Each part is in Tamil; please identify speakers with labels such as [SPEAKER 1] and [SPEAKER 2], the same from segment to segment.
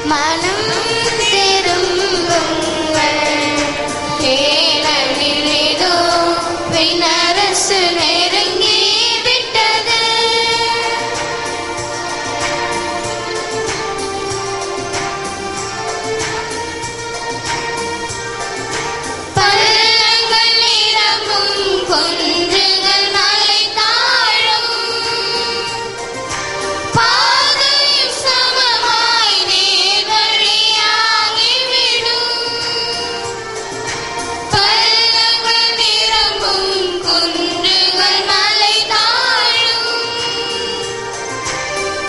[SPEAKER 1] மனம் திரும்புங்கள், ஏனெனில் இதோ விண்ணரசு நெருங்கி விட்டது. பள்ளங்கள் நிரம்பும், குன்றுகள் மலை தாழும், பாதையும் சமமாய் நேர்வழியாகிவிடும். பள்ளங்கள் நிரம்பும், குன்றுகள் மலை தாழும்,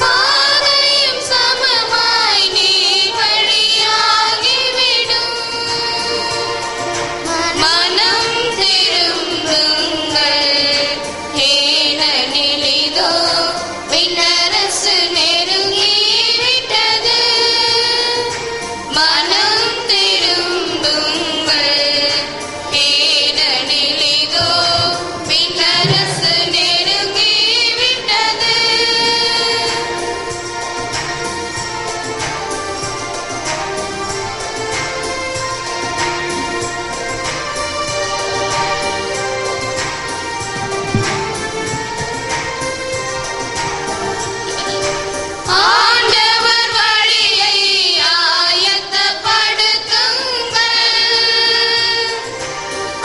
[SPEAKER 1] பாதையும் சமமாய் நேர்வழியாகிவிடும். மனம் திரும்புங்கள், ஏனெனில் இதோ விண்ணரசு நெருங்கி விட்டது. மனம் திரும்புங்கள், ஏனெனில் இதோ விண்ணரசு நெருங்கி விட்டது. ஆண்டவர் வழியை ஆயத்தப்படுத்துங்கள்,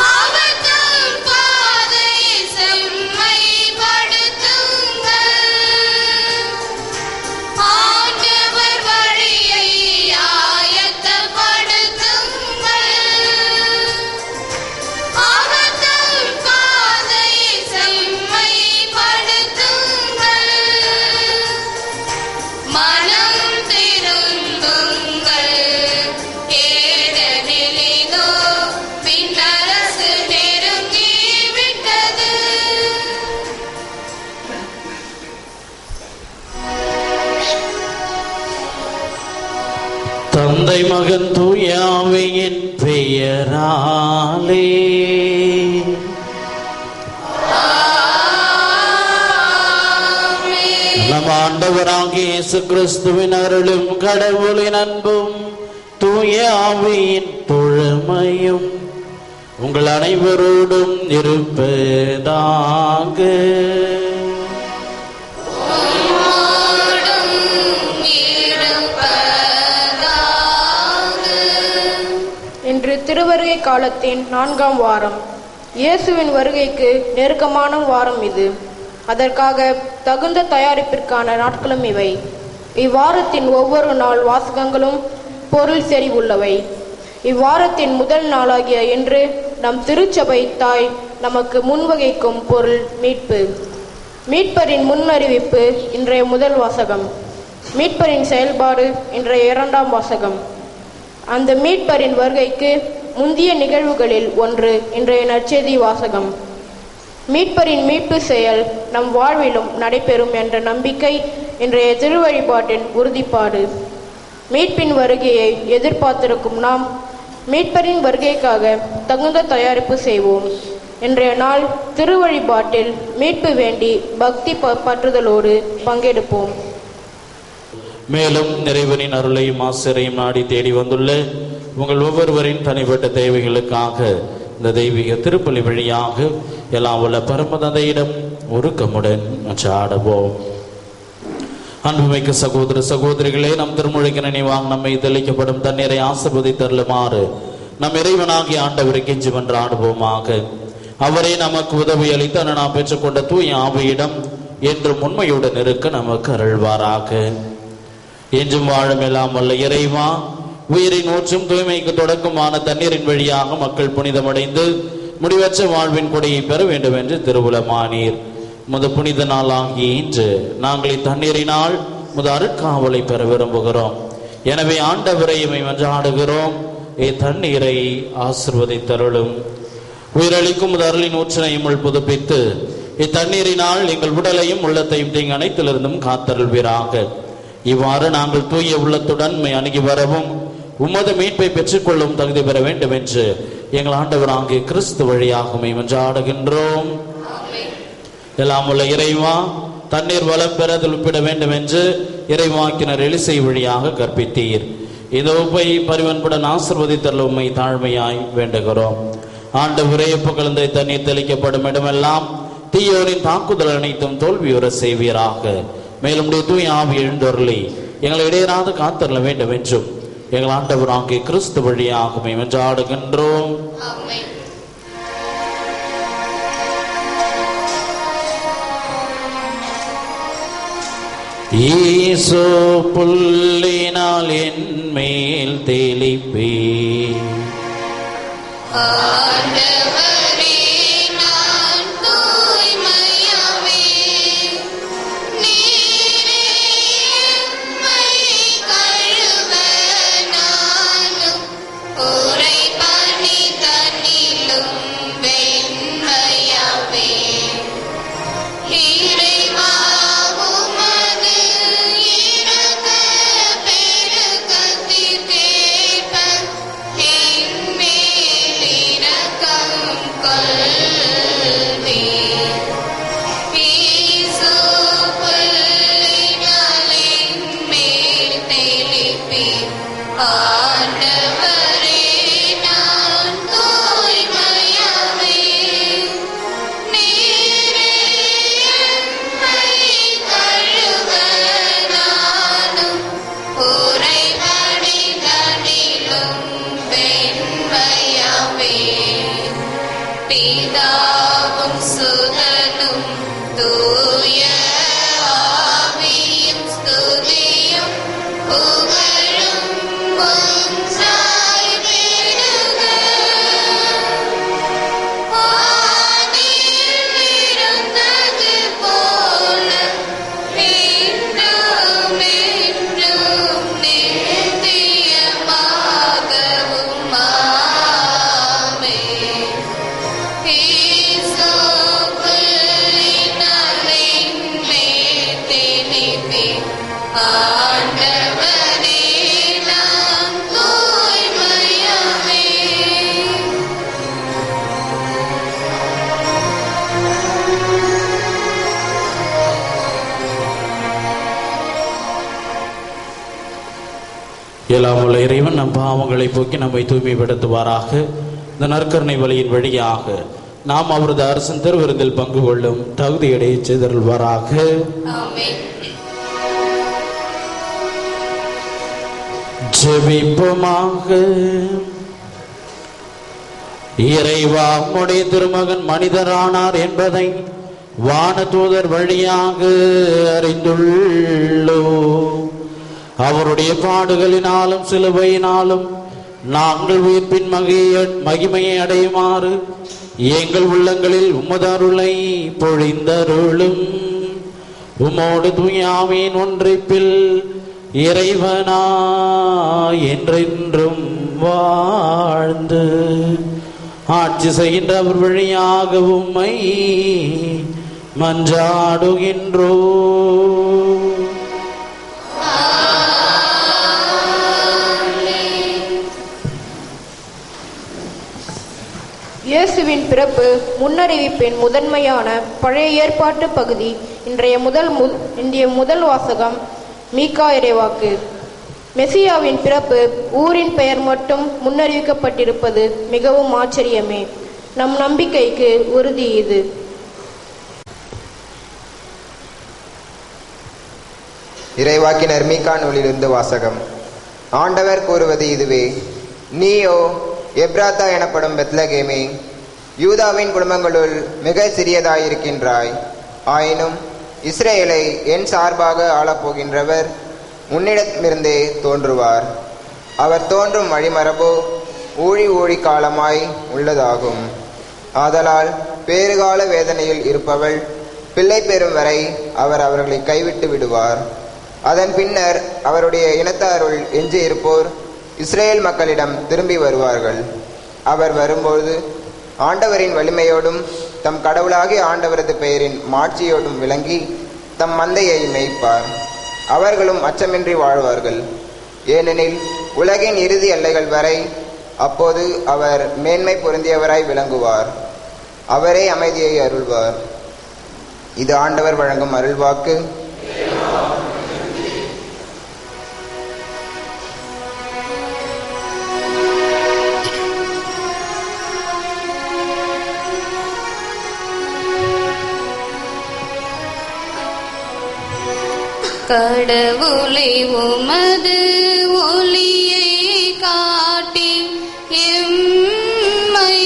[SPEAKER 1] அவர் தம் பாதையை செம்மைப்படுத்துங்கள். ஆண்டவர் வழியை ஆயத்தப்படுத்துங்கள், அவர் தம் பாதையை செம்மைப்படுத்துங்கள். மனம் திரும்புங்கள், ஏனெனில் இதோ விண்ணரசு நெருங்கி விட்டது.
[SPEAKER 2] தந்தை மகன் தூய ஆவியின் பெயராலே நம் ஆண்டவராகிய இயேசு கிறிஸ்துவின் அருளும் கடவுளின் அன்பும் தூய ஆவியின் தோழமையும் உங்கள் அனைவரோடும் இருப்பதாக.
[SPEAKER 3] இன்று திருவருகை காலத்தின் 4ஆம் வாரம். இயேசுவின் வருகைக்கு நெருக்கமான வாரம் இது. அதற்காக தகுந்த தயாரிப்பிற்கான நாட்களும் இவை. இவ்வாரத்தின் ஒவ்வொரு நாள் வாசகங்களும் பொருள் செறிவுள்ளவை. இவ்வாரத்தின் முதல் நாளாகிய இன்று நம் திருச்சபை தாய் நமக்கு முன்வகிக்கும் பொருள் மீட்பு. மீட்பரின் முன்னறிவிப்பு இன்றைய முதல் வாசகம். மீட்பரின் செயல்பாடு இன்றைய 2ஆம் வாசகம். அந்த மீட்பரின் வருகைக்கு முந்திய நிகழ்வுகளில் ஒன்று இன்றைய நற்செய்தி வாசகம். மீட்பரின் மீட்பு செயல் நம் வாழ்விலும் நடைபெறும் என்ற நம்பிக்கை இன்றைய திருவழிபாட்டின் உறுதிப்பாடு. மீட்பின் வருகையை எதிர்பார்த்திருக்கும் நாம் மீட்பரின் வருகைக்காக தகுந்த தயாரிப்பு செய்வோம். இன்றைய நாள் திருவழிபாட்டில் மீட்பு வேண்டி பக்தி பற்றுதலோடு பங்கெடுப்போம்.
[SPEAKER 2] மேலும் நிறைவனின் அருளையும் ஆசிரியையும் நாடி தேடி வந்துள்ள உங்கள் ஒவ்வொருவரின் தனிப்பட்ட தேவைகளுக்காக இந்த தெய்வீக திருப்பலி வழியாக எல்லாம் உள்ள பரமதந்தையிடம் உருக்கமுடன் சாடுவோம். அன்புமிக்க சகோதர சகோதரிகளே, நம் திருமுழுக்கு நினைவாக நம்மை தெளிக்கப்படும் தண்ணீரை ஆசீர்வதித்தருளுமாறு நம் இறைவனாகிய ஆண்டவரை கெஞ்சி மன்றாடுவோமாக. அவரே நமக்கு உதவி அளித்து நாம் பெற்றுக்கொண்ட தூய ஆவியிடம் என்றும் உண்மையுடன் இருக்க நமக்கு அருள்வாராக. என்றும் வாழும் எல்லாம் வல்ல இறைவா, உயிரின் ஊற்றும் தூய்மைக்கு தொடக்கமான தண்ணீரின் வழியாக மக்கள் புனிதமடைந்து முடிவற்ற வாழ்வின் கொடையை பெற வேண்டும் என்று திருவுளமானீர். முத புனித நாளாகிய இன்று நாங்கள் இத்தண்ணீரினால் முத அருட்காவலை பெற விரும்புகிறோம். எனவே ஆண்டவரை இவை மன்றாடுகிறோம், இத்தண்ணீரை ஆசீர்வதித்தருளும். உயிரளிக்கும் முத அருளின் ஊற்றினையும் புதுப்பித்து இத்தண்ணீரினால் எங்கள் உடலையும் உள்ளத்தையும் தீங்கு அனைத்திலிருந்தும் காத்தருள்வீராக. இவ்வாறு நாங்கள் தூய உள்ளத்துடன் அணுகி வரவும் உமது மீட்பை பெற்றுக்கொள்ளும் தகுதி பெற வேண்டும் என்று எங்கள் ஆண்டவராகிய கிறிஸ்து வழியாக மன்றாடுகின்றோம். எல்லாம் உள்ள இறைவா, தண்ணீர் வளம் பெற துளிப்பிட வேண்டும் என்று இறைவாக்கினர் எலிசை வழியாக கற்பித்தீர். இந்த உப்பை பரிவன்புடன் ஆசிர்வதித்தருள உம்மை தாழ்மையாய் வேண்டுகிறோம். ஆண்டவரே, உப்பு கலந்த தண்ணீர் தெளிக்கப்படும் இடமெல்லாம் தீயோரின் தாக்குதல் அனைத்தும் தோல்வியுற செய்வீராக. மேலும் தூய ஆவி எழுந்தருளி எங்களை இடையராது காத்தருள வேண்டும் என்றும் எங்கள் ஆண்டவராகிய கிறிஸ்து வழியாக மன்றாடுகின்றோம்.
[SPEAKER 1] ஆமென்.
[SPEAKER 2] ஈசோ புல்லினால் என் மேல் தெளிப்பே.
[SPEAKER 1] ஆண்டவரே, நான் தூய்மையாவே. நீரே எம்மை கழுவ நானும் உறைபனி தன்னிலும் வெண்மையாவே. இறைவா, உமது இரக்கப் பெருக்கத்திற்கேற்ப என் மேல் இரக்கம் கொள்வீர். ஈசோப்புல்லினால் என் மேல் தெளிப்பீர். ஆண்டவரே, நான் தூய்மையாவே. நீரே எம்மை கழுவ நானும் உறைபனி தன்னிலும் வெண்மையாவே. பிதாவும் சுதனும் தூய ஆவியும் ஸ்துதியும் புகழும் ஒன்றாய் பெருக. ஆதியில் இருந்தது போல இன்றும் என்றும் நித்தியமாகவும் ஆமென். ஈசோப்புல்லினால் என் மேல் தெளிப்பீர். ஆண்டவரே, நான் தூய்மையாவே.
[SPEAKER 2] எல்லாம் உள்ள இறைவன் நம் பாவங்களை போக்கி நம்மை தூய்மைப்படுத்துவாராக. இந்த நற்கருணை வழியின் வழியாக நாம் அவரது அரசன் திருவிருந்தில் பங்கு கொள்ளும் தகுதியடைய செய்தருள்வாராக.
[SPEAKER 1] ஆமென்.
[SPEAKER 2] ஜெபிப்போமாக. இறைவா, உம்முடைய திருமகன் மனிதரானார் என்பதை வானதூதர் வழியாக அறிந்துள்ளோ. அவருடைய பாடுகளினாலும் சிலுவையினாலும் நாங்கள் உயிர்ப்பின் மகிமையை அடையுமாறு எங்கள் உள்ளங்களில் உமது அருளை பொழிந்தருளும். உமோடு தூய ஆவியின் ஒன்றிப்பில் இறைவனா என்றென்றும் வாழ்ந்து ஆட்சி செய்கின்ற அவர் வழியாக உம்மை மன்றாடுகின்றோ.
[SPEAKER 3] இயேசுவின் பிறப்பு முன்னறிவிப்பின் முதன்மையான பழைய ஏற்பாட்டு பகுதி. இன்றைய முதல் வாசகம் மீகா இறைவாக்கு. மெசியாவின் பிறப்பு ஊரின் பெயர் மட்டும் முன்னறிவிக்கப்பட்டிருப்பது மிகவும் ஆச்சரியமே. நம் நம்பிக்கைக்கு உறுதி இது.
[SPEAKER 4] இறைவாக்கினர் மீகா நூலிலிருந்து வாசகம். ஆண்டவர் கூறுவது இதுவே: நீயோ எப்ராத்தா எனப்படும் பெத்லகேமே, யூதாவின் குடும்பங்களுள் மிக சிறியதாயிருக்கின்றாய். ஆயினும் இஸ்ரேலை என் சார்பாக ஆளப்போகின்றவர் உன்னிடமிருந்தே தோன்றுவார். அவர் தோன்றும் வழிமரபோ ஊழி காலமாய் உள்ளதாகும். ஆதலால் பேறுகால வேதனையில் இருப்பவள் பிள்ளை பெறும் வரை அவர் அவர்களை கைவிட்டு விடுவார். அதன் பின்னர் அவருடைய இனத்தாருள் எஞ்சி இருப்போர் இஸ்ரேல் மக்களிடம் திரும்பி வருவார்கள். அவர் வரும்போது ஆண்டவரின் வலிமையோடும் தம் கடவுளாகிய ஆண்டவரது பெயரின் மாட்சியோடும் விளங்கி தம் மந்தையை மேய்ப்பார். அவர்களும் அச்சமின்றி வாழ்வார்கள். ஏனெனில் உலகின் இறுதி எல்லைகள் வரை அப்போது அவர் மேன்மை பொருந்தியவராய் விளங்குவார். அவரே அமைதியை அருள்வார். இது ஆண்டவர் வழங்கும் அருள்வாக்கு.
[SPEAKER 1] கடவுளை உமது ஒளியை காட்டி எம்மை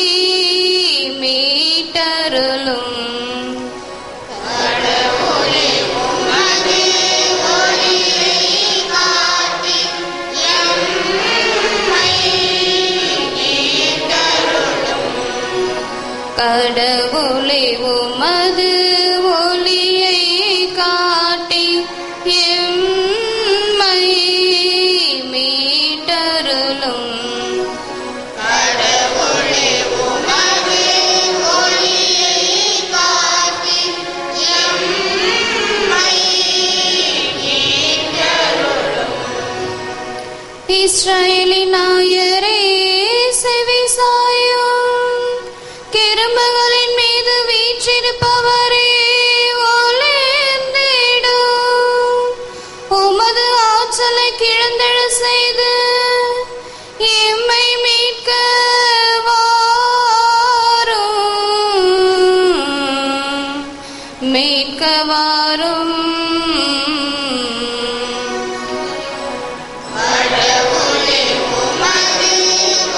[SPEAKER 1] மீட்டருளும். கடவுளை உமது ஒளியை காட்டி எம்மை மீட்டருளும். கடவுளை உமது ஒளியை காட்டி எம்மை மீட்டருளும். கடவுளே உமது ஒளியை காட்டி எம்மை மீட்டருளும். இஸ்ரவேலின் நாயரே செவிசாயும், கிருபைகளின் மீது வீற்றிருப்பவரே உமது ஆற்றலை கிழந்தெழ செய்து எம்மை மீட்க வாரும். கடவுளே உமது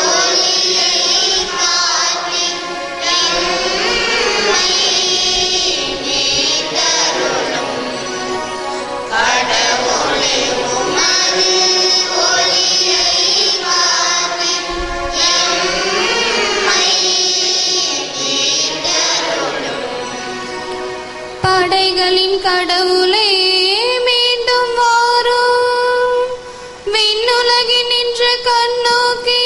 [SPEAKER 1] ஒளியை காட்டி எம்மை மீட்டருளும். கடவுளே உமது ஒளியை காட்டி எம்மை மீட்டருளும். படைகளின் கடவுளே மீண்டும் வாரும். விண்ணுலகில் நின்று கண்ணோக்கி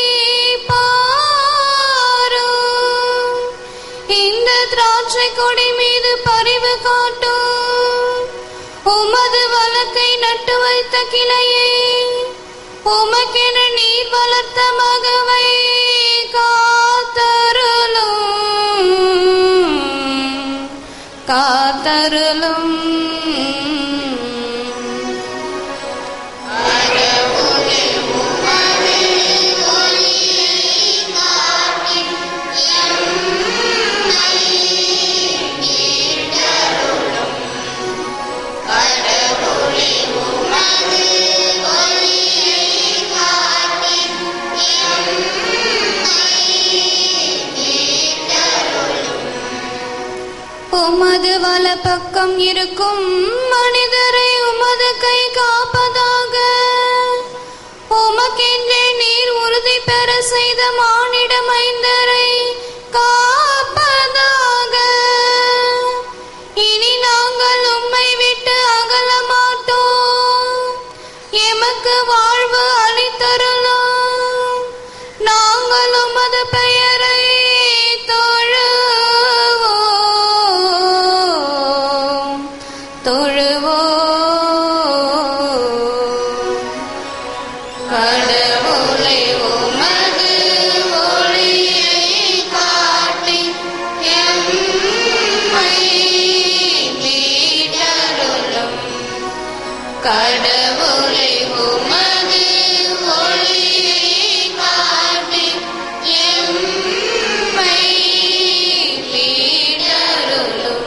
[SPEAKER 1] பாரும். இந்த திராட்சை கொடி மீது பரிவு காட்டும். உமது வழக்கை நட்டு வைத்த கிளையை, உமக்கென நீர் வளர்த்த மகவை காத்தருளும். கடவுளே உமது ஒளியை காட்டி எம்மை மீட்டருளும். கடவுளே உமது ஒளியை காட்டி எம்மை மீட்டருளும். உமது வலப்பக்கம் இருக்கும் மனிதரை உமது கை காப்பதாக. உமக்கென்றே நீர் உறுதி பெற செய்த மானிட மைந்தரை காப்பதாக. இனி நாங்கள் உம்மை விட்டு அகல மாட்டோம். எமக்கு வாழ்வு அளித்தருளும். நாங்கள் உமது பெயரை கடவுளை உமது ஒளியை காட்டி எம்மை மீட்டருளும். கடவுளை உமது ஒளியை காட்டி எம்மை மீட்டருளும்.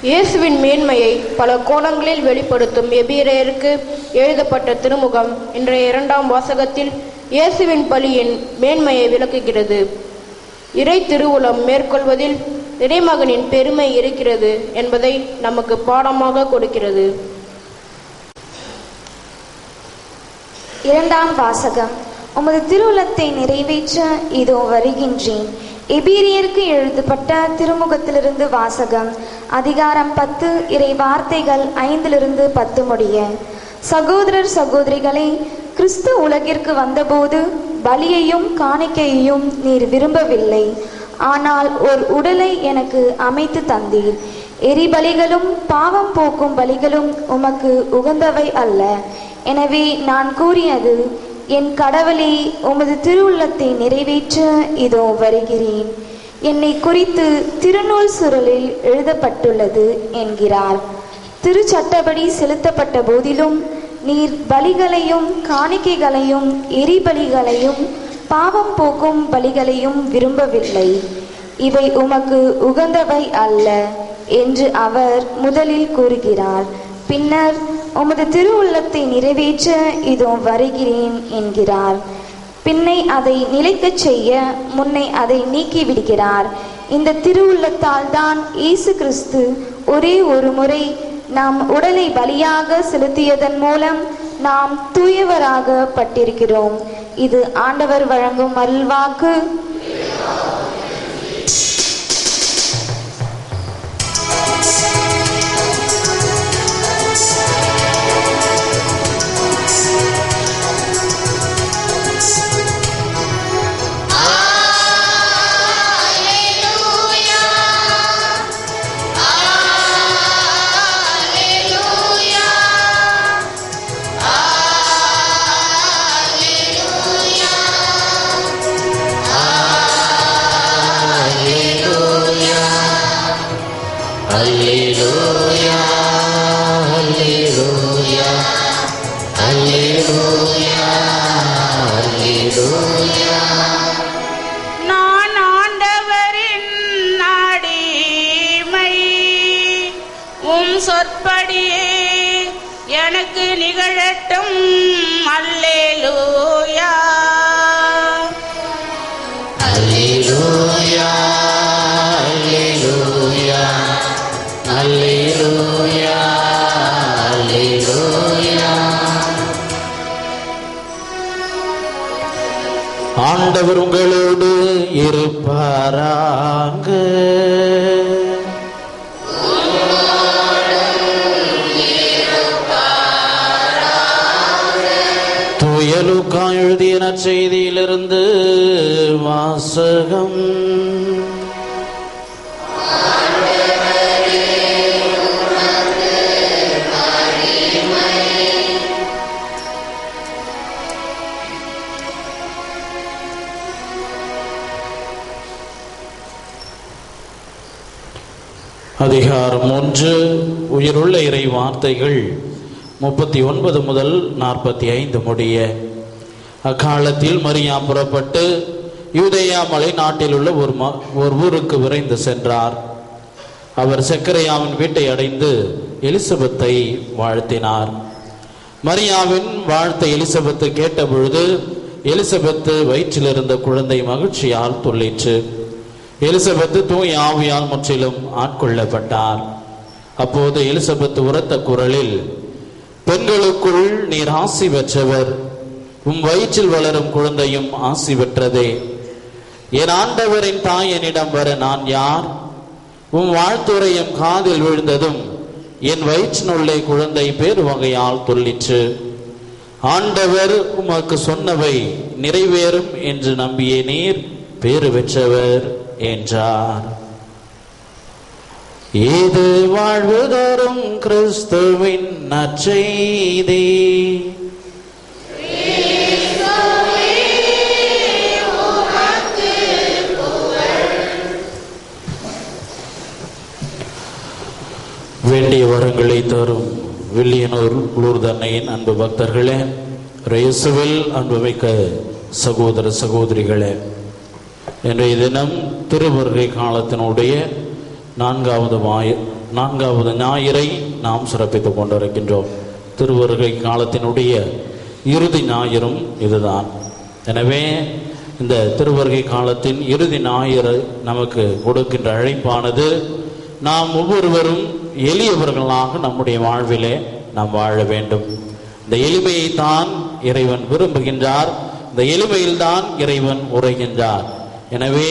[SPEAKER 3] இயேசுவின் மேன்மையை பல கோணங்களில் வெளிப்படுத்தும் எபிரேயருக்கு எழுதப்பட்ட திருமுகம் இன்றைய 2ஆம் வாசகத்தில் இயேசுவின் பலியின் மேன்மையை விளக்குகிறது. இறை திருவுளம் மேற்கொள்வதில் இறைமகனின் பெருமை இருக்கிறது என்பதை நமக்கு பாடமாக கொடுக்கிறது.
[SPEAKER 5] 2ஆம் வாசகம். உமது திருவுளத்தை நிறைவேற்ற இதோ வருகின்றேன். எபிரேயருக்கு எழுதப்பட்ட திருமுகத்திலிருந்து வாசகம். அதிகாரம் 10, இறை வார்த்தைகள் 5-10 முடிய. சகோதரர் சகோதரிகளே, கிறிஸ்து உலகிற்கு வந்தபோது பலியையும் காணிக்கையையும் நீர் விரும்பவில்லை. ஆனால் ஒரு உடலை எனக்கு அமைத்து தந்தீர். எரிபலிகளும் பாவம் போக்கும் பலிகளும் உமக்கு உகந்தவை அல்ல. எனவே நான் கூறியது, என் கடவுளே, உமது திருவுள்ளத்தை நிறைவேற்ற இதோ வருகிறேன். என்னை குறித்து திருநூல் சுருளில் எழுதப்பட்டுள்ளது என்கிறார். திருச்சட்டப்படி செலுத்தப்பட்ட போதிலும் நீர் பலிகளையும் காணிக்கைகளையும் எரிபலிகளையும் பாவம் போக்கும் பலிகளையும் விரும்பவில்லை. இவை உமக்கு உகந்தவை அல்ல என்று அவர் முதலில் கூறுகிறார். பின்னர் உமது திருவுள்ளத்தை நிறைவேற்ற இதோ வருகிறேன் என்கிறார். பின்னை அதை நிலைக்கச் செய்ய முன்னை அதை நீக்கி விடுகிறார். இந்த திருவுள்ளத்தால் தான் இயேசு கிறிஸ்து ஒரே ஒரு முறை நாம் உடலை பலியாக செலுத்தியதன் மூலம் நாம் தூயவராக பட்டிருக்கிறோம். இது ஆண்டவர் வழங்கும் அருள்வாக்கு.
[SPEAKER 6] நான் ஆண்டவரின் அடிமை, உம் சொற்படியே எனக்கு நிகழட்டும். அல்லேலூயா
[SPEAKER 2] அல்லேலூயா அல்லேலூயா அல்லேலூயா அல்லேலூயா. ஆண்டவர் உங்களோடு இருப்பாராக. தூய லூக்கா எழுதிய நற்செய்தியிலிருந்து வாசகம். அதிகாரம் 1. உயிருள்ள இறை வார்த்தைகள் 39 முதல் 45 முடிய. அக்காலத்தில் மரியா புறப்பட்டு யூதேயா மலை நாட்டில் உள்ள ஒரு ஊருக்கு விரைந்து சென்றார். அவர் செக்கரையாவின் வீட்டை அடைந்து எலிசபெத்தை வாழ்த்தினார். மரியாவின் வாழ்த்தை எலிசபெத்து கேட்டபொழுது எலிசபெத்து வயிற்றிலிருந்த குழந்தை மகிழ்ச்சியால் துள்ளிற்று. எலிசபெத்து தூய ஆவியால் முற்றிலும் ஆட்கொள்ளப்பட்டார். அப்போது எலிசபெத்து உரத்த குரலில், பெண்களுக்குள் நீர் ஆசி பெற்றவர், உம் வயிற்றில் வளரும் குழந்தையும் ஆசி பெற்றதே. என் ஆண்டவரின் தாய் என்னிடம் வர நான் யார்? உம் வாழ்த்துரையும் காதில் விழுந்ததும் என் வயிற்றினுள்ளே குழந்தை பேரு வகையால் துள்ளிற்று. ஆண்டவர் உமக்கு சொன்னவை நிறைவேறும் என்று நம்பிய நீர் பேறு பெற்றவர் என்றார். இது வாழ்வு தரும் கிறிஸ்துவின் நற்செய்தி. வேண்டிய வரங்களை தரும் வில்லியனூர் லூர்து அன்னையின் அன்பு பக்தர்களே, இயேசுவில் அன்புமிக்க சகோதர சகோதரிகளே, இன்றைய தினம் திருவருகை காலத்தினுடைய நான்காவது ஞாயிறை நாம் சிறப்பித்துக் கொண்டிருக்கின்றோம். திருவருகை காலத்தினுடைய இறுதி ஞாயிறும் இதுதான். எனவே இந்த திருவருகை காலத்தின் இறுதி ஞாயிறு நமக்கு கொடுக்கின்ற அழைப்பானது, நாம் ஒவ்வொருவரும் எளியவர்களாக நம்முடைய வாழ்விலே நாம் வாழ வேண்டும். இந்த எளிமையை தான் இறைவன் விரும்புகின்றார். இந்த எளிமையில்தான் இறைவன் உரைகின்றார். எனவே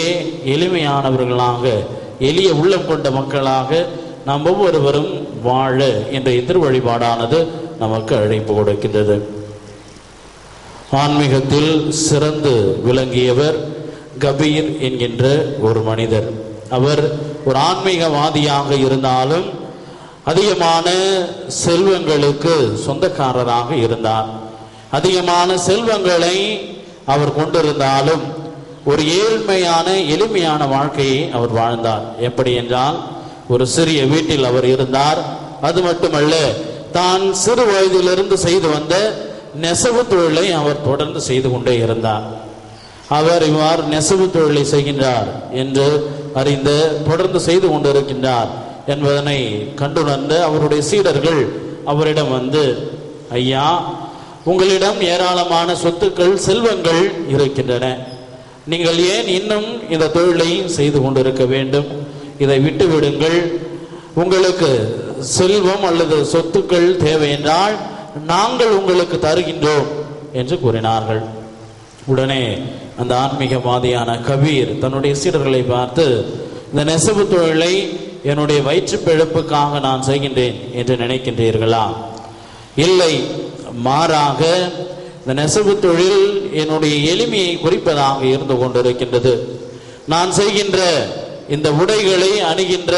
[SPEAKER 2] எளிமையானவர்களாக, எளிய உள்ளம் கொண்ட மக்களாக நாம் ஒவ்வொருவரும் வாழ இன்றைய திருவழிபாடானது நமக்கு அழைப்பு கொடுக்கின்றது. ஆன்மீகத்தில் சிறந்து விளங்கியவர் கபீர் என்கின்ற ஒரு மனிதர். அவர் ஒரு ஆன்மீகவாதியாக இருந்தாலும் அதிகமான செல்வங்களுக்கு சொந்தக்காரராக இருந்தார். அதிகமான செல்வங்களை அவர் கொண்டிருந்தாலும் ஒரு ஏழ்மையான எளிமையான வாழ்க்கையை அவர் வாழ்ந்தார். எப்படி என்றால், ஒரு சிறிய வீட்டில் அவர் இருந்தார். அது மட்டுமல்ல, தான் சிறு வயதிலிருந்து செய்து வந்த நெசவு தொழிலை அவர் தொடர்ந்து செய்து கொண்டே இருந்தார். அவர் இவ்வாறு நெசவு தொழிலை செய்கின்றார் என்று அறிந்து தொடர்ந்து செய்து கொண்டிருக்கின்றார் என்பதனை கண்டுணர்ந்த அவருடைய சீடர்கள் அவரிடம் வந்து, ஐயா, உங்களிடம் ஏராளமான சொத்துக்கள் செல்வங்கள் இருக்கின்றன, நீங்கள் ஏன் இன்னும் இந்த தொழிலை செய்து கொண்டிருக்க வேண்டும்? இதை விட்டு விடுங்கள். உங்களுக்கு செல்வம் அல்லது சொத்துக்கள் தேவை என்றால் நாங்கள் உங்களுக்கு தருகின்றோம் என்று கூறினார்கள். உடனே அந்த ஆன்மீகவாதியான கபீர் தன்னுடைய சீடர்களை பார்த்து, இந்த நெசவு தொழிலை என்னுடைய வயிற்று பிழைப்புக்காக நான் செய்கின்றேன் என்று நினைக்கின்றீர்களா? இல்லை, மாறாக இந்த நெசவு தொழில் என்னுடைய எளிமையை குறிப்பதாக இருந்து கொண்டிருக்கின்றது. நான் செய்கின்ற இந்த உடைகளை அணிகின்ற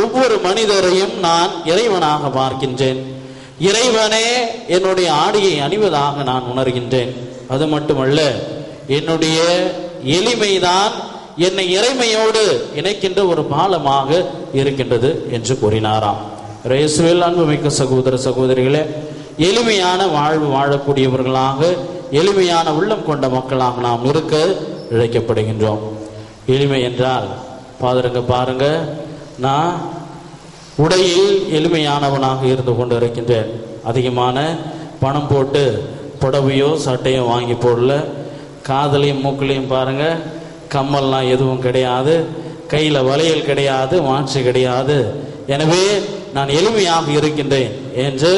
[SPEAKER 2] ஒவ்வொரு மனிதரையும் நான் இறைவனாக பார்க்கின்றேன். இறைவனே என்னுடைய ஆடையை அணிவதாக நான் உணர்கின்றேன். அது மட்டுமல்ல, என்னுடைய எளிமைதான் என்னை இறைமையோடு இணைக்கின்ற ஒரு பாலமாக இருக்கின்றது என்று கூறினாராம். இயேசுவில் அன்புமிக்க சகோதர சகோதரிகளே, எளிமையான வாழ்வு வாழக்கூடியவர்களாக, எளிமையான உள்ளம் கொண்ட மக்களாக நாம் இருக்க இழைக்கப்படுகின்றோம். எளிமை என்றால் பாருங்க, நான் உடையில் எளிமையானவனாக இருந்து கொண்டு இருக்கின்றேன். அதிகமான பணம் போட்டு புடவையோ சட்டையோ வாங்கி போடல. காதலையும் மூக்களையும் பாருங்க, கம்மல்லாம் எதுவும் கிடையாது, கையில் வளையல் கிடையாது, மாற்று கிடையாது. எனவே நான் எளிமையாக இருக்கின்றேன் என்று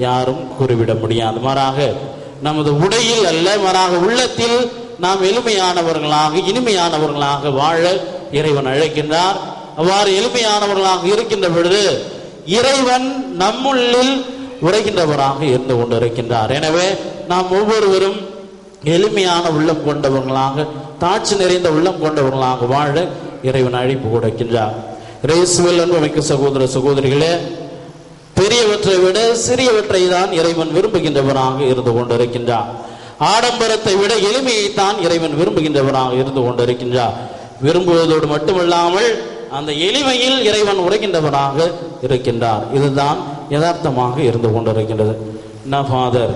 [SPEAKER 2] யாரும் கூறிவிட முடியாது. மாறாக நமது உடையில் அல்ல, மாறாக உள்ளத்தில் நாம் எளிமையானவர்களாக இனிமையானவர்களாக வாழ இறைவன் அழைக்கின்றார். அவ்வாறு எளிமையானவர்களாக இருக்கின்ற பொழுது இறைவன் நம்முள்ளில் உரைகின்றவராக இருந்து கொண்டிருக்கின்றார். எனவே நாம் ஒவ்வொருவரும் எளிமையான உள்ளம் கொண்டவர்களாக, தாட்சி நிறைந்த உள்ளம் கொண்டவர்களாக வாழ இறைவன் அழைப்பு கொடுக்கின்றார். இயேசுவில் அன்புமிக்க சகோதர சகோதரிகளே, பெரியவற்றை விட சிறியவற்றை தான் இறைவன் விரும்புகின்றவராக இருந்து கொண்டிருக்கின்றார். ஆடம்பரத்தை விட எளிமையைத்தான் இறைவன் விரும்புகின்றவராக இருந்து கொண்டிருக்கின்றார். விரும்புவதோடு மட்டுமல்லாமல் அந்த எளிமையில் இறைவன் உரைக்கின்றவராக இருக்கின்றார். இதுதான் யதார்த்தமாக இருந்து கொண்டிருக்கின்றது. என்ன ஃபாதர்,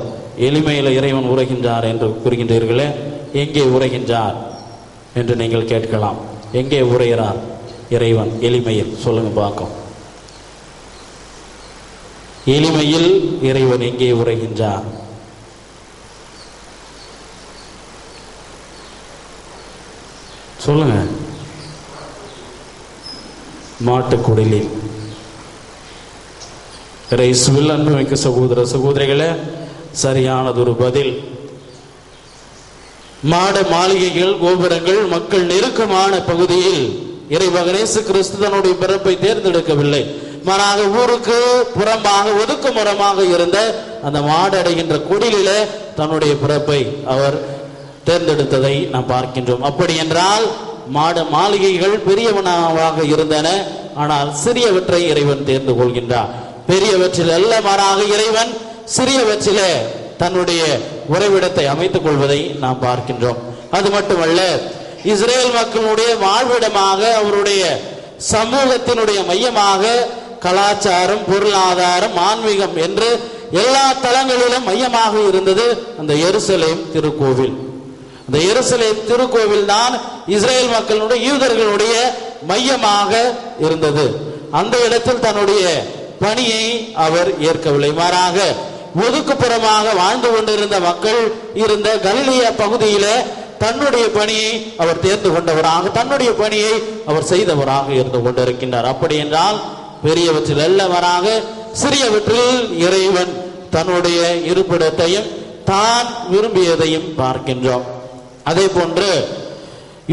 [SPEAKER 2] எளிமையில் இறைவன் உரைகின்றார் என்று கூறுகின்றீர்களே, எங்கே உரைகின்றார் என்று நீங்கள் கேட்கலாம். எங்கே உரைகிறார் இறைவன் எளிமையில்? சொல்லுங்க பார்க்கும். எளிமையில் இறைவன் எங்கே உரைகின்றார்? சொல்லுங்க. மாட்டுக்குடிலில். இயேசுவில் அன்புமிக்க சகோதர சகோதரிகளே, சரியானதொரு பதில். மாட மாளிகைகள், கோபுரங்கள், மக்கள் நெருக்கமான பகுதியில் இறைமகன் இயேசு கிறிஸ்து தன்னுடைய பிறப்பை தேர்ந்தெடுக்கவில்லை. மாறாக ஊருக்கு புறம்பாக ஒதுக்குமுறமாக இருந்த அந்த மாடடைகின்ற குடிலிலே தன்னுடைய பிறப்பை அவர் தேர்ந்தெடுத்ததை நாம் பார்க்கின்றோம். அப்படி என்றால் மாட மாளிகைகள் பெரியவனாக இருந்தன, ஆனால் சிறியவற்றை இறைவன் தேர்ந்து கொள்கின்றார். பெரியவற்றில் அல்ல, மாறாக இறைவன் சிறியவற்றிலே தன்னுடைய உறைவிடத்தை அமைத்துக் கொள்வதை நாம் பார்க்கின்றோம். அது மட்டுமல்ல, இஸ்ரேல் மக்களுடைய வாழ்விடமாக, அவருடைய சமூகத்தினுடைய மையமாக, கலாச்சாரம், பொருளாதாரம், ஆன்மீகம் என்று எல்லா தளங்களிலும் மையமாக இருந்தது அந்த எருசலேம் திருக்கோவில். அந்த எருசலேம் திருக்கோவில் தான் இஸ்ரேல் மக்களுடைய, யூதர்களுடைய மையமாக இருந்தது. அந்த இடத்தில் தன்னுடைய பணியை அவர் ஏற்கவில்லை. மாறாக ஒதுக்குப்புறமாக வாழ்ந்து கொண்டிருந்த மக்கள் இருந்த கலிலேயா பகுதியிலே தன்னுடைய பணியை அவர் தேர்ந்து கொண்டவராக, தன்னுடைய பணியை அவர் செய்தவராக இருந்து கொண்டிருக்கின்றார். அப்படி என்றால் பெரியவற்றில் அல்லவராக சிறியவற்றில் இறைவன் தன்னுடைய இருப்பிடத்தையும் தான் விரும்பியதையும் பார்க்கின்றோம். அதே போன்று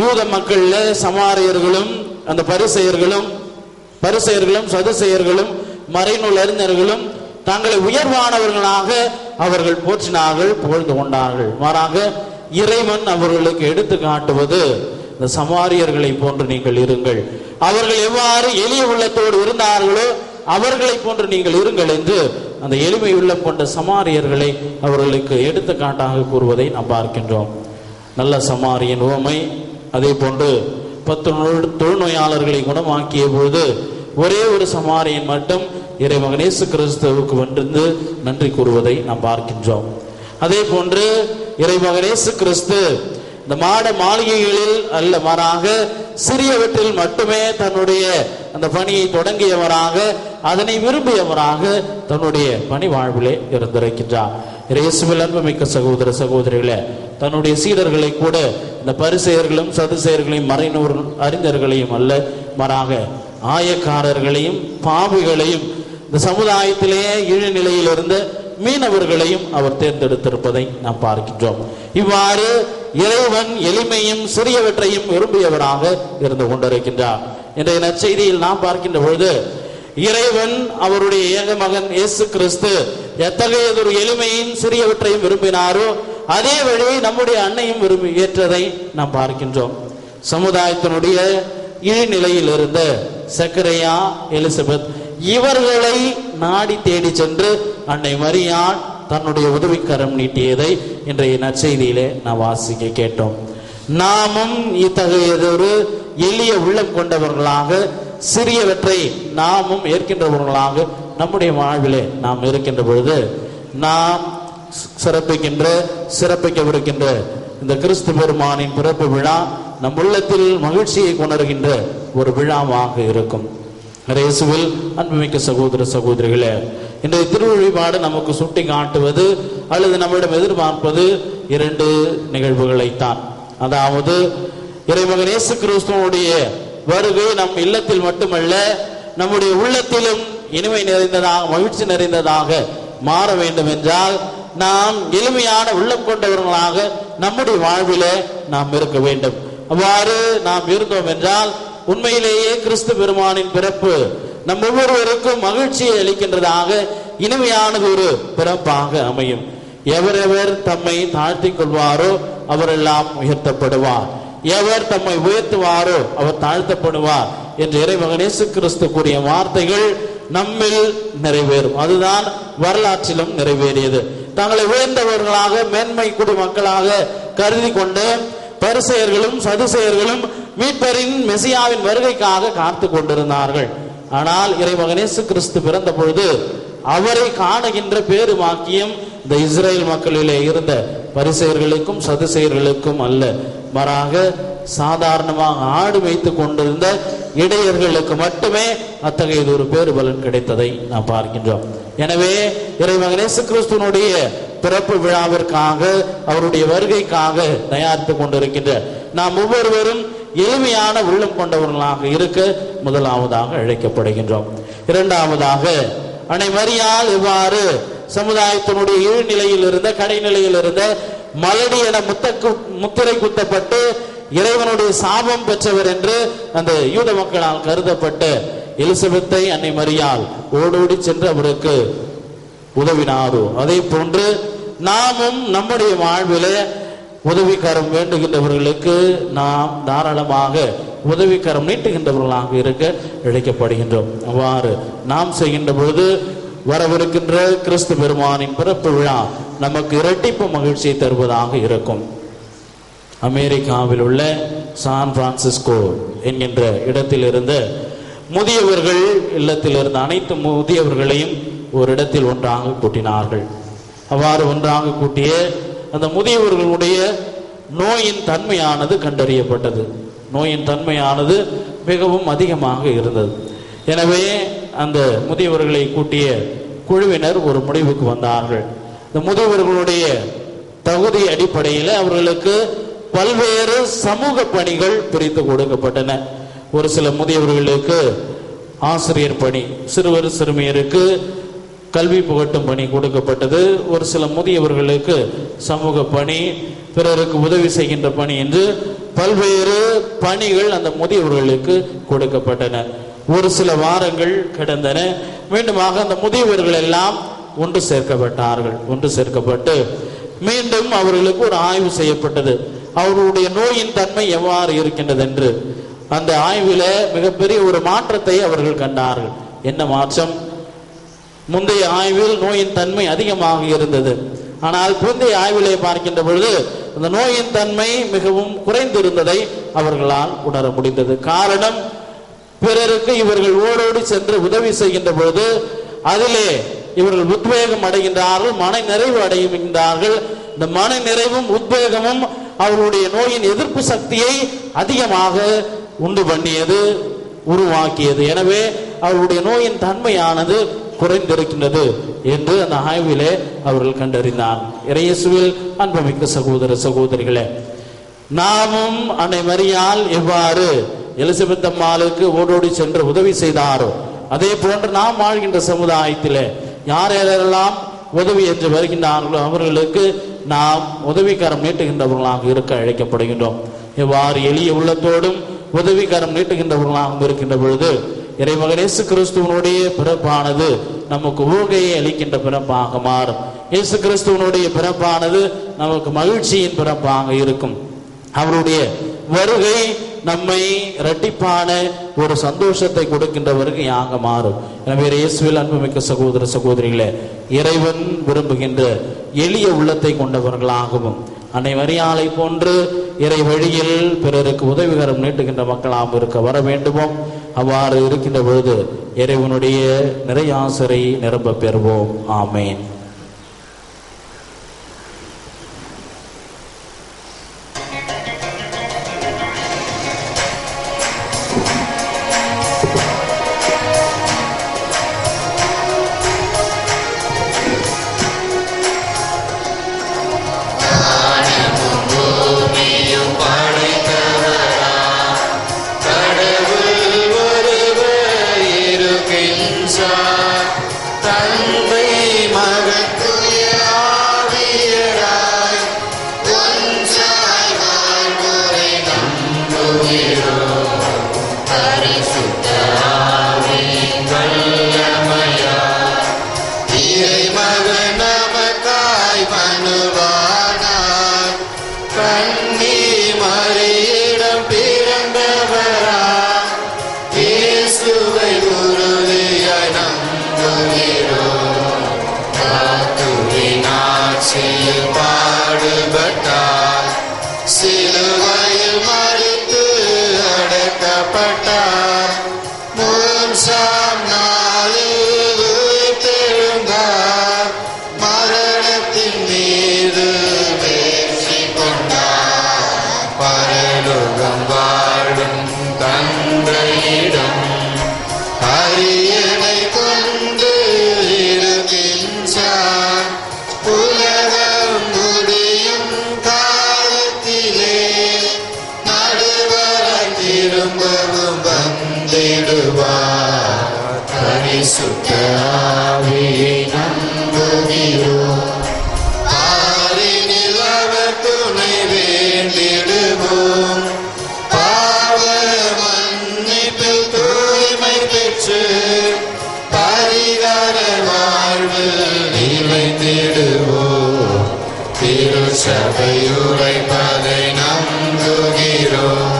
[SPEAKER 2] யூத மக்கள்ல சமாரியர்களும் அந்த பரிசேயர்களும் சதுசேயர்களும் மறைநூல் அறிஞர்களும் தங்களை உயர்வானவர்களாக அவர்கள் போற்றினார்கள், புகழ்ந்து கொண்டார்கள். மாறாக இறைவன் அவர்களுக்கு எடுத்து காட்டுவது, இந்த சமாரியர்களை போன்று நீங்கள் இருங்கள். அவர்கள் எவ்வாறு எளிய உள்ளத்தோடு இருந்தார்களோ அவர்களை போன்று நீங்கள் இருங்கள் என்று அந்த எளிமை உள்ளம் கொண்ட சமாரியர்களை அவர்களுக்கு எடுத்துக்காட்டாக கூறுவதை நாம் பார்க்கின்றோம். நல்ல சமாரியன் உவமை. அதே போன்று 10 தொழுநோயாளர்களை குணமாக்கிய பொழுது ஒரே ஒரு சமாரியன் மட்டும் இறைமகன் இயேசு கிறிஸ்துவுக்கு வந்து நன்றி கூறுவதை நாம் பார்க்கின்றோம். அதே போன்று இறைமகன் இயேசு கிறிஸ்து இந்த மாட மாளிகைகளில் அல்ல, மாறாக சிறியவற்றில் மட்டுமே தன்னுடைய அந்த பணியை தொடங்கியவராக, அதனை விரும்பியவராக தன்னுடைய பணி வாழ்விலே இருந்திருக்கின்றார். இயேசுவில் அன்புமிக்க சகோதர சகோதரிகளே, தன்னுடைய சீடர்களை கூட இந்த பரிசேயர்களும் சதுசேயர்களையும் மறைநூறு அறிஞர்களையும் அல்ல, மாறாக ஆயக்காரர்களையும் பாவிகளையும் இந்த சமுதாயத்திலேயே இழிநிலையில் இருந்த மீனவர்களையும் அவர் தேர்ந்தெடுத்திருப்பதை நாம் பார்க்கின்றோம். இவ்வாறு இறைவன் எளிமையும் சிறியவற்றையும் விரும்பியவராக இருந்து கொண்டிருக்கின்றார். இன்றைய நற்செய்தியில் நாம் பார்க்கின்ற பொழுது இறைவன் அவருடைய ஏக மகன் இயேசு கிறிஸ்து எத்தகையதொரு எளிமையும் சிறியவற்றையும் விரும்பினாரோ அதே வழியை நம்முடைய அன்னையும் விரும்பி ஏற்றதை நாம் பார்க்கின்றோம். சமுதாயத்தினுடைய இழிநிலையில் இருந்த சக்கரையா, எலிசபெத் இவர்களை நாடி தேடி சென்று அன்னை மரியாள் தன்னுடைய உதவிக்கரம் நீட்டியதை இன்றைய நற்செய்தியிலே நாம் வாசிக்க கேட்டோம். நாமும் இத்தகையதொரு எளிய உள்ளம் கொண்டவர்களாக, சிறியவற்றை நாமும் ஏற்கின்றவர்களாக நம்முடைய வாழ்விலே நாம் இருக்கின்ற பொழுது நாம் சிறப்பிக்கவிருக்கின்ற இந்த கிறிஸ்து பெருமானின் பிறப்பு விழா நம் உள்ளத்தில் மகிழ்ச்சியை கொணர்கின்ற ஒரு விழாவாக இருக்கும். இயேசுவில் அன்புமிக்க சகோதர சகோதரிகளே, இன்றைய திருவழிபாடு நமக்கு சுட்டி காட்டுவது அல்லது நம்மிடம் எதிர்பார்ப்பது 2 நிகழ்வுகளைத்தான். அதாவது இறைமகன் இயேசு கிறிஸ்துவனுடைய வருகை நம் இல்லத்தில் மட்டுமல்ல, நம்முடைய உள்ளத்திலும் இனிமை நிறைந்ததாக, மகிழ்ச்சி நிறைந்ததாக மாற வேண்டும் என்றால் நாம் எளிமையான உள்ளம் கொண்டவர்களாக நம்முடைய வாழ்விலே நாம் இருக்க வேண்டும். அவ்வாறு நாம் இருந்தோம் என்றால் உண்மையிலேயே கிறிஸ்து பெருமானின் பிறப்பு நம் ஒவ்வொருவருக்கும் மகிழ்ச்சியை அளிக்கின்றதாக, இனிமையானது ஒரு பிறப்பாக அமையும். எவரெவர் தம்மை தாழ்த்திக் கொள்வாரோ அவரெல்லாம் உயர்த்தப்படுவார், எவர் தம்மை உயர்த்துவாரோ அவர் தாழ்த்தப்படுவார் என்று இறைமகன் இயேசு கிறிஸ்து கூறிய வார்த்தைகள் நம்மில் நிறைவேறும். அதுதான் வரலாற்றிலும் நிறைவேறியது. தங்களை உயர்ந்தவர்களாக, மேன்மை குடிமக்களாக கருதி கொண்டு பரிசேயர்களும் சதுசேயர்களும் மீட்பரின் மெசியாவின் வருகைக்காக காத்து கொண்டிருந்தார்கள். ஆனால் இறைமகன் இயேசு கிறிஸ்து பிறந்த பொழுது அவரை காணுகின்ற பேருமாக்கியம் இந்த இஸ்ரேல் மக்களிலே இருந்த பரிசேயர்களுக்கும் சதுசேயர்களுக்கும் அல்ல, மாறாக சாதாரணமாக ஆடு வைத்துக் கொண்டிருந்த இடையர்களுக்கு மட்டுமே அத்தகைய ஒரு பேறு பலன் கிடைத்ததை நாம் பார்க்கின்றோம். எனவே இறைமகன் இயேசு கிறிஸ்துவனுடைய பிறப்பு விழாவிற்காக, அவருடைய வருகைக்காக தயாரித்துக் கொண்டிருக்கின்ற நாம் ஒவ்வொருவரும் எளிமையான உள்ளம் கொண்டவர்களாக இருக்க முதலாவதாக அழைக்கப்படுகின்றோம். இரண்டாவதாக அன்னை மரியாள் எவ்வாறு சமுதாயத்தினுடைய இழிநிலையில் இருந்த, கடைநிலையில் இருந்த மலடி என முத்திரை குத்தப்பட்டு இறைவனுடைய சாபம் பெற்றவர் என்று அந்த யூத மக்களால் கருதப்பட்ட எலிசபெத்தை அன்னை மரியாள் ஓடோடி சென்று அவருக்கு உதவினாரோ, அதே போன்று நாமும் நம்முடைய வாழ்விலே உதவிக்கரம் வேண்டுகின்றவர்களுக்கு நாம் தாராளமாக உதவிக்கரம் நீட்டுகின்றவர்களாக இருக்க அழைக்கப்படுகின்றோம். அவ்வாறு நாம் செய்கின்ற பொழுது வரவிருக்கின்ற கிறிஸ்து பெருமானின் பிறப்பு விழா நமக்கு இரட்டிப்பு மகிழ்ச்சியை தருவதாக இருக்கும். அமெரிக்காவில் உள்ள சான் பிரான்சிஸ்கோ என்கின்ற இடத்தில் இருந்து முதியவர்கள் இல்லத்தில் இருந்த அனைத்து முதியவர்களையும் ஒரு இடத்தில் ஒன்றாக கூட்டினார்கள். அவ்வாறு ஒன்றாக கூட்டிய அந்த முதியவர்களுடைய நோயின் தன்மையானது கண்டறியப்பட்டது. நோயின் தன்மையானது மிகவும் அதிகமாக இருந்தது. எனவே அந்த முதியவர்களை கூட்டிய குழுவினர் ஒரு முடிவுக்கு வந்தார்கள். இந்த முதியவர்களுடைய தகுதி அடிப்படையில் அவர்களுக்கு பல்வேறு சமூக பணிகள் பிரித்து கொடுக்கப்பட்டன. ஒரு சில முதியவர்களுக்கு ஆசிரியர் பணி, சிறுவர் சிறுமியருக்கு கல்வி புகட்டும் பணி கொடுக்கப்பட்டது. ஒரு சில முதியவர்களுக்கு சமூக பணி, பிறருக்கு உதவி செய்கின்ற பணி என்று பல்வேறு பணிகள் அந்த முதியவர்களுக்கு கொடுக்கப்பட்டன. ஒரு சில வாரங்கள் கடந்தன. மீண்டுமாக அந்த முதியவர்கள் எல்லாம் ஒன்று சேர்க்கப்பட்டார்கள். ஒன்று சேர்க்கப்பட்டு மீண்டும் அவர்களுக்கு ஒரு ஆய்வு செய்யப்பட்டது. அவர்களுடைய நோயின் தன்மை எவ்வாறு இருக்கின்றது என்று. அந்த ஆய்வில் மிகப்பெரிய ஒரு மாற்றத்தை அவர்கள் கண்டார்கள். என்ன மாற்றம்? முந்தைய ஆய்வில் நோயின் தன்மை அதிகமாக இருந்தது. ஆனால் பிந்தைய ஆய்விலே பார்க்கின்ற பொழுது அந்த நோயின் தன்மை மிகவும் குறைந்திருந்ததை அவர்களால் உணர முடிந்தது. காரணம், பிறருக்கு இவர்கள் ஓடோடி சென்று உதவி செய்கின்ற பொழுது அதிலே இவர்கள் உத்வேகம் அடைகின்றார்கள், மன நிறைவு அடைகின்றார்கள். இந்த மன நிறைவும் உத்வேகமும் அவர்களுடைய நோயின் எதிர்ப்பு சக்தியை அதிகமாக உண்டு பண்ணியது, உருவாக்கியது. எனவே அவர்களுடைய நோயின் தன்மையானது குறைந்திருக்கின்றது என்று அந்த ஆய்விலே அவர்கள் கண்டறிந்தார். இயேசுவில் அன்புமிக்க சகோதர சகோதரிகளே, நாமும் அன்னை மரியாள் எவ்வாறு எலிசபெத் அம்மாளுக்கு ஓடோடி சென்று உதவி செய்தாரோ அதே போன்று நாம் வாழ்கின்ற சமுதாயத்திலே யார் யாரெல்லாம் உதவி என்று வருகின்றார்களோ அவர்களுக்கு நாம் உதவிக்கரம் நீட்டுகின்றவர்களாக இருக்க அழைக்கப்படுகின்றோம். எவ்வாறு எளிய உள்ளத்தோடும் உதவிக்கரம் நீட்டுகின்றவர்களாக இருக்கின்ற பொழுது இறைமகன் இயேசு கிறிஸ்துவனுடைய பிறப்பானது நமக்கு ஊகையை அளிக்கின்ற பிறப்பாக மாறும். இயேசு கிறிஸ்துவனுடைய பிறப்பானது நமக்கு மகிழ்ச்சியின் பிறப்பாக இருக்கும். அவருடைய வருகை நம்மை இரட்டிப்பான ஒரு சந்தோஷத்தை கொடுக்கின்ற வருகையாக மாறும். எனவே இயேசுவில் அன்புமிக்க சகோதர சகோதரிகளே, இறைவன் விரும்புகின்ற எளிய உள்ளத்தை கொண்டவர்களாகவும் அன்னை மரியாளை போன்று இறை வழியில் பிறருக்கு உதவிகரம் நீட்டுகின்ற மக்களாகவும் இருக்க வர வேண்டுமோ? அவ்வாறு இருக்கின்ற பொழுது இறைவனுடைய நிறையாசரை நிரம்ப பெறுவோம். ஆமேன்.
[SPEAKER 7] சபையுரைப்பதை நம்புகிறோம்,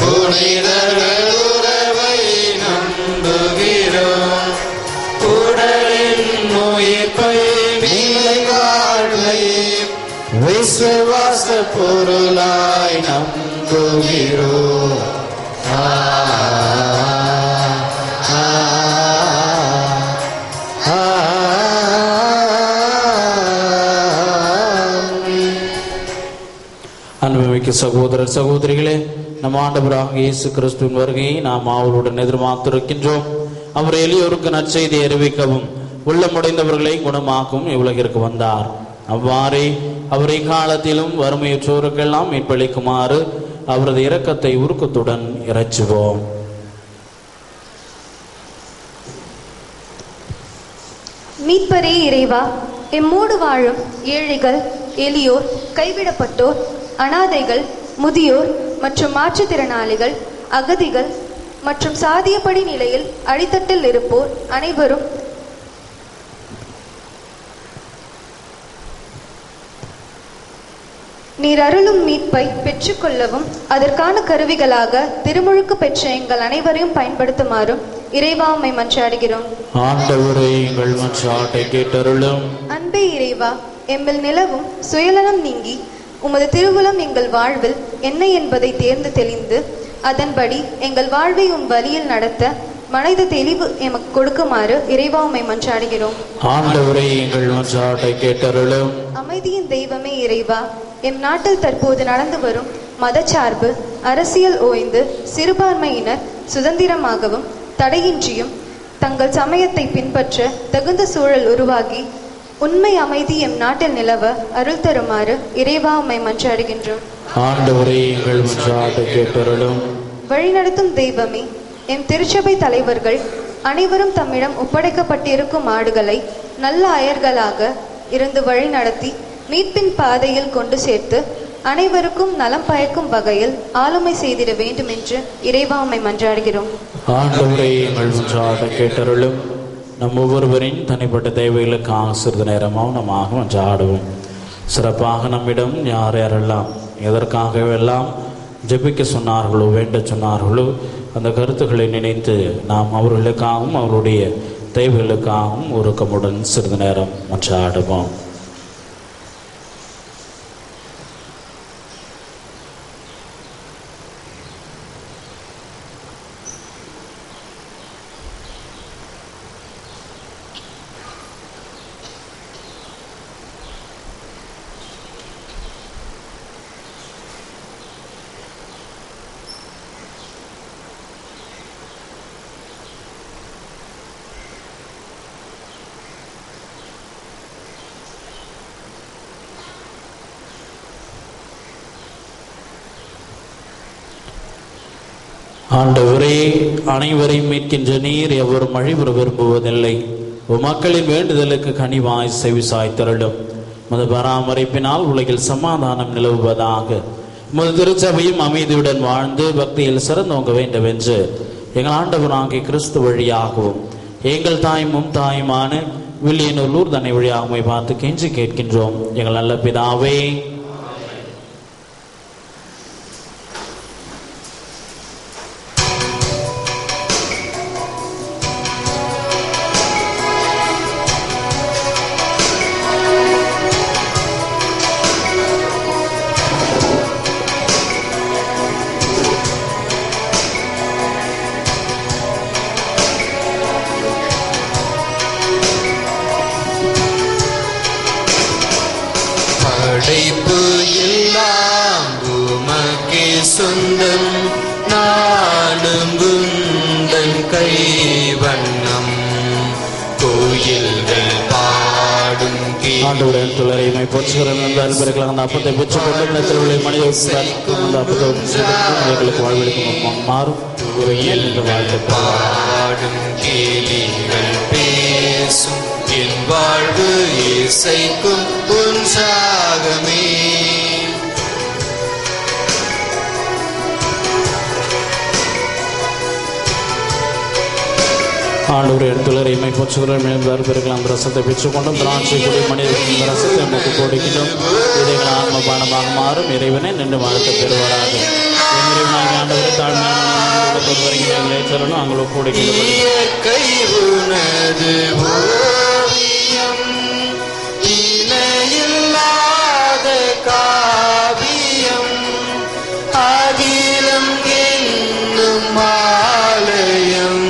[SPEAKER 7] புனிதர்கள் உறவை நம்புகிறோம், உடலின் உயிர்ப்பை நிலை வாழ்வை விசுவாச பொருளாய் நம்புகிறோம்.
[SPEAKER 2] அன்புமிக்க சகோதரர் சகோதரிகளே, நம் ஆண்டவராக இயேசு கிறிஸ்துவின் வருகையை நாம் அவருடன் எதிர்பார்த்திருக்கின்றோம். அவர் எளியோருக்கு நற்செய்தி அறிவிக்கவும் உள்ளமுடைந்தவர்களை குணமாக்கும் இவ்வுலகிற்கு வந்தார். அவ்வாறே அவரை காலத்திலும் வறுமையுற்றோருக்கெல்லாம் மீட்பளிக்குமாறு அவரது இரக்கத்தை உருக்கத்துடன் இறைச்சுவோம்.
[SPEAKER 8] மீட்பரே இறைவா, எம்மோடு வாழும் ஏழைகள், எளியோர், கைவிடப்பட்டோர், அனாதைகள், முதியோர் மற்றும் மாற்றுத்திறனாளிகள், அகதிகள் மற்றும் சாதியப்படி நிலையில் அடித்தட்டில் இருப்போர் அனைவரும் நீர் அருளும் மீட்பை பெற்றுக்கொள்ளவும் அதற்கான கருவிகளாக திருமுழுக்கு பெற்ற எங்கள் அனைவரையும் பயன்படுத்துமாறும் இறைவா உம்மை மன்றாடுகிறோம்.
[SPEAKER 2] ஆண்டவரே எங்கள் மன்றாட்டை கேட்டருளும்.
[SPEAKER 8] அன்பே இறைவா, எம்மில் நிலவும் சுயநலம் நீங்கி உமது திருவுளம் எங்கள் வாழ்வில் என்ன என்பதை தேர்ந்து தெளிந்து அதன்படி எங்கள் வாழ்வை உம் வழியில் நடத்த மனித தெளிவு எமக்கு கொடுக்குமாறு இறைவா உம்மை மன்றாடுகிறோம்.
[SPEAKER 2] ஆண்டவரே எங்கள் மன்றாட்டை கேட்டருளும்.
[SPEAKER 8] அமைதியின் தெய்வமே இறைவா, எம் நாட்டில் தற்போது நடந்து வரும் மதச்சார்பு அரசியல் ஓய்ந்து சிறுபான்மையினர் சுதந்திரமாகவும் தடையின்றியும் தங்கள் சமயத்தை பின்பற்ற தகுந்த சூழல் உருவாகி உண்மை அமைதி எம் நாட்டில் நிலவ அருள் தருமாறு இறைவா உம்மை மன்றாடுகின்றோம்.
[SPEAKER 2] ஆண்டவரே எங்கள் மன்றாட்டை கேட்டருளும்.
[SPEAKER 8] வழிநடத்தும் தெய்வமே, எம் திருச்சபை தலைவர்கள் அனைவரும் தம்மிடம் ஒப்படைக்கப்பட்டிருக்கும் ஆடுகளை நல்ல அயர்களாக இருந்து வழிநடத்தி மீட்பின் பாதையில் கொண்டு சேர்த்து அனைவருக்கும் நலம் பயக்கும் வகையில் ஆளுமை செய்திட வேண்டும் என்று இறைவா உம்மை மன்றாடுகிறோம்.
[SPEAKER 2] ஆண்டவரே எங்கள் மன்றாட்டை கேட்டருளும். நம் ஒவ்வொருவரின் தனிப்பட்ட தேவைகளுக்காக சிறிது நேரம் மௌனமாக மன்றாடுவோம். சிறப்பாக நம்மிடம் யார் யாரெல்லாம் எதற்காகவெல்லாம் ஜெபிக்க சொன்னார்களோ வேண்ட சொன்னார்களோ அந்த கருத்துக்களை நினைத்து நாம் அவர்களுக்காகவும் அவருடைய தேவைகளுக்காகவும் உருக்கமுடன் சிறிது நேரம் மன்றாடுவோம். ஆண்டவரே, அனைவரையும் மீட்கின்ற நீர் எவரும் அழிவுற விரும்புவதில்லை. மக்களின் வேண்டுதலுக்கு கனிவாய் செவிசாய் தருளும். மது பராமரிப்பினால் உலகில் சமாதானம் நிலவுவதாக. மது திருச்சபையும் அமைதியுடன் வாழ்ந்து பக்தியில் சிறந்தோங்க வேண்டும் என்று எங்கள் ஆண்டவராகிய கிறிஸ்து வழியாகவும் எங்கள் தாய்மும் தாயுமான வில்லியனூர் தன்னை வழியாகவே பார்த்து கெஞ்சி கேட்கின்றோம். எங்கள் நல்ல பிதாவே.
[SPEAKER 7] படைப்பு எல்லாம் உமக்கே சொந்தம், நானும் உந்தன் கைவண்ணம். கோயில்கள் பாடும்
[SPEAKER 2] ஆண்டவரின் துளரைமை போற்றுகிறோம். அந்த அப்பத்தை பெற்றுக் கொண்டு உள்ள மனித அந்த அப்பத்தை எங்களுக்கு வாழ்வெடுக்கும் மாறும் என்று வாழ்த்து
[SPEAKER 7] பாடும் கேலிகள் பேசும் என் வாழ்வு இசைக்கும் உற்சாகமே.
[SPEAKER 2] ஆண்டவர் எடுத்துள்ளரைமை போற்றுகிறோம். அந்த ரசத்தை பெற்றுக்கொண்டும் திராட்சை கூடிய மனிதர்கள் ரசத்தை நமக்கு கொடுக்கின்றோம். இதைகள் ஆன்ம பானமாக மாறும். இறைவனை நின்று வாழ்த்த பெறுவாராக. இறைவனாக ஆண்டவரை தாழ்மையான சொல்லணும் அவங்கள கொடுக்கின்றோம்.
[SPEAKER 7] காவியம் அகிலம் என்னும் ஆலயம்,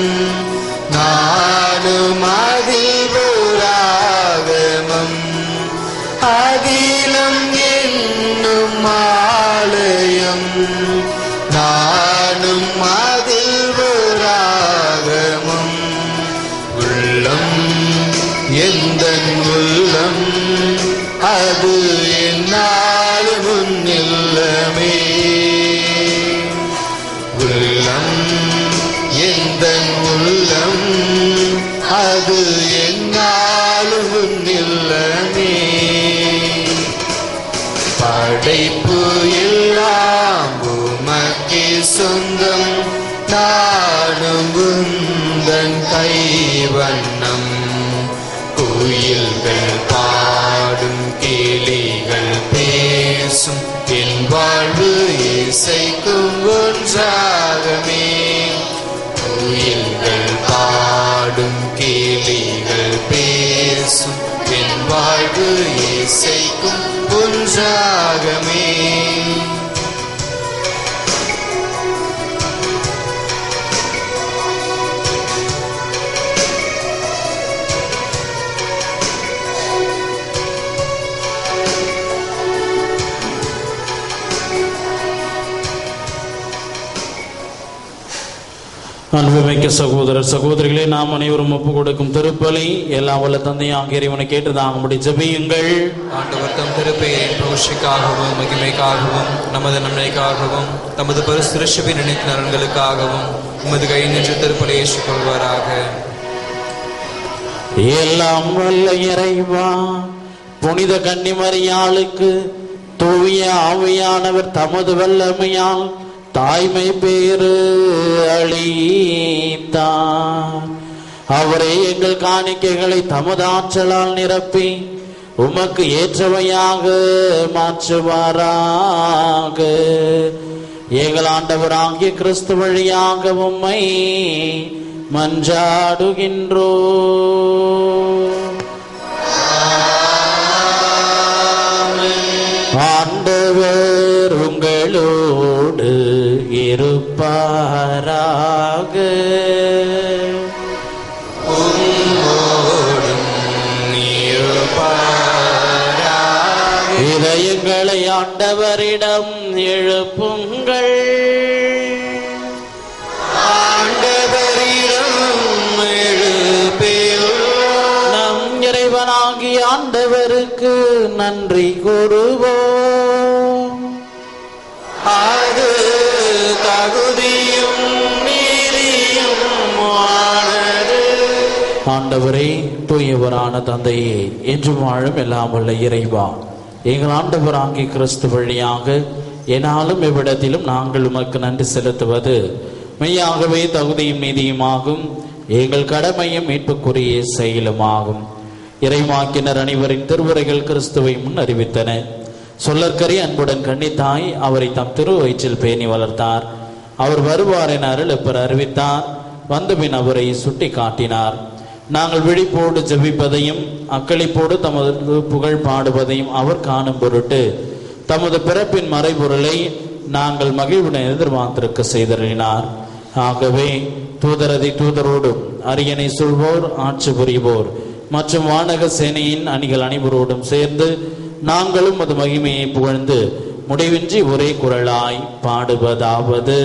[SPEAKER 7] நானும் அதில் ஓராகமம். அகிலம் என்னும் ஆலயம், நானும் அதில் ஓராகமம். உள்ளம் எந்தன் உள்ளம், அது என்னாலும் முன்னில்லமே. உள்ளம் எந்தன் உள்ளம், அது என்னாலும் முன்னில்லமே. படைப்பு எல்லாம் உமக்கே சொந்தம், நானும் உந்தன் கைவண்ணம். கோயில்கள் பாடும் கேலிகள் பேசும் என் வாழ்வு இசைக்கும் ஒன்றாகமே. கோயில்கள் வாழ்வு இசைக்கும் புன்றாகமே.
[SPEAKER 2] அன்புமிக்க சகோதரர் சகோதரிகளே, நாம் அனைவரும் ஒப்பு கொடுக்கும் திருப்பலி எல்லாம் வல்ல தந்தையாக இறைவனை கேட்டு தாங்கும்படி ஜெபியுங்கள்.
[SPEAKER 9] ஆண்டவர் தம் திருப்பெயரின் புகழ்ச்சிக்காகவும் மகிமைக்காகவும் நமது நன்மைக்காகவும் தமது பரிசுத்தரின் நினைத்த நலன்களுக்காகவும் உமது கை நின்று திருப்பலி ஏற்றுக்கொள்வாராக.
[SPEAKER 2] எல்லாம் வல்ல இறைவா, புனித கன்னிமரியாளுக்கு தூய ஆவியானவர் தமது வல்லமையால் தாய்மை பேறு அளித்தார். அவரே எங்கள் காணிக்கைகளை தமது ஆற்றலால் நிரப்பி உமக்கு ஏற்றவையாக மாற்றுவாராக. எங்கள் ஆண்டவராகிய கிறிஸ்து வழியாக உம்மை மன்றாடுகின்றோ. ஆண்டவர் உங்களோடு இருப்பாராக. இதயங்களை ஆண்டவரிடம் எழுப்புங்கள். நம் இறைவனாகிய ஆண்டவருக்கு நன்றி கூறுவோம். அது தகுதியும் நீதியுமானது. ஆண்டவரே, தூயவரான தந்தையே, என்று வாழும் எல்லாம் வல்ல இறைவா, எங்கள் ஆண்டவராகிய கிறிஸ்து வழியாக என்னாலும் இவ்விடத்திலும் நாங்கள் உமக்கு நன்றி செலுத்துவது மெய்யாகவே தகுதியும் நீதியுமாகும். எங்கள் கடமையும் மீட்புக்குரிய செயலுமாகும். இறைவாக்கினர் அனைவரின் திருவுரைகள் கிறிஸ்துவை முன் அறிவித்தன. சொல்லற்கரிய அன்புடன் கன்னித்தாய் அவரை தம் திரு வயிற்றில் பேணி வளர்த்தார். அவர் வருவார் என அருளப்பர் அறிவித்தார். வந்தபின் அவரை சுட்டி காட்டினார். நாங்கள் விழிப்போடு ஜெபிப்பதையும் அக்களிப்போடு தமது புகழ் பாடுவதையும் அவர் காணும் பொருட்டு தமது பிறப்பின் மறைபொருளை நாங்கள் மகிழ்வுடன் எதிர்பார்த்திருக்க செய்தறினார். ஆகவே தூதரதி தூதரோடும் அரியணை சொல்வோர் ஆட்சி புரிவோர் மற்றும் வானக சேனையின் அணிகள் அனைவரோடும் சேர்ந்து நாங்களும் அது மகிமையை புகழ்ந்து முடிவின்றி ஒரே குரலாய் பாடுவதாவது: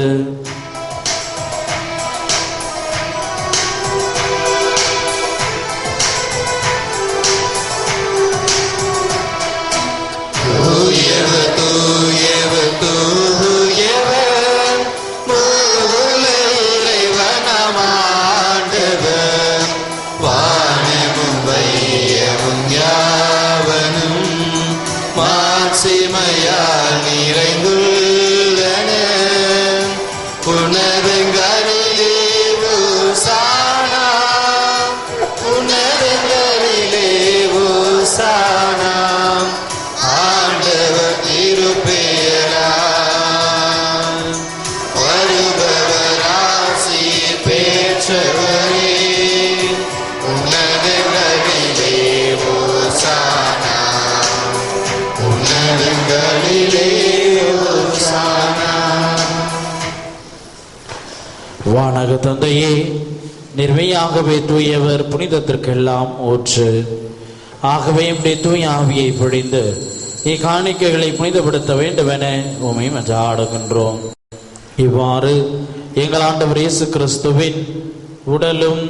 [SPEAKER 2] வானக தந்தையே, நிர்மையாகவே தூயவர், புனிதத்திற்கெல்லாம் ஊற்று. ஆகவே உம்முடைய தூய ஆவியை பொழிந்து இக்காணிக்கைகளை புனிதப்படுத்த வேண்டும் என உம்மை மன்றாடுகின்றோம். இவ்வாறு எங்கள் ஆண்டவர் இயேசு கிறிஸ்துவின் உடலும்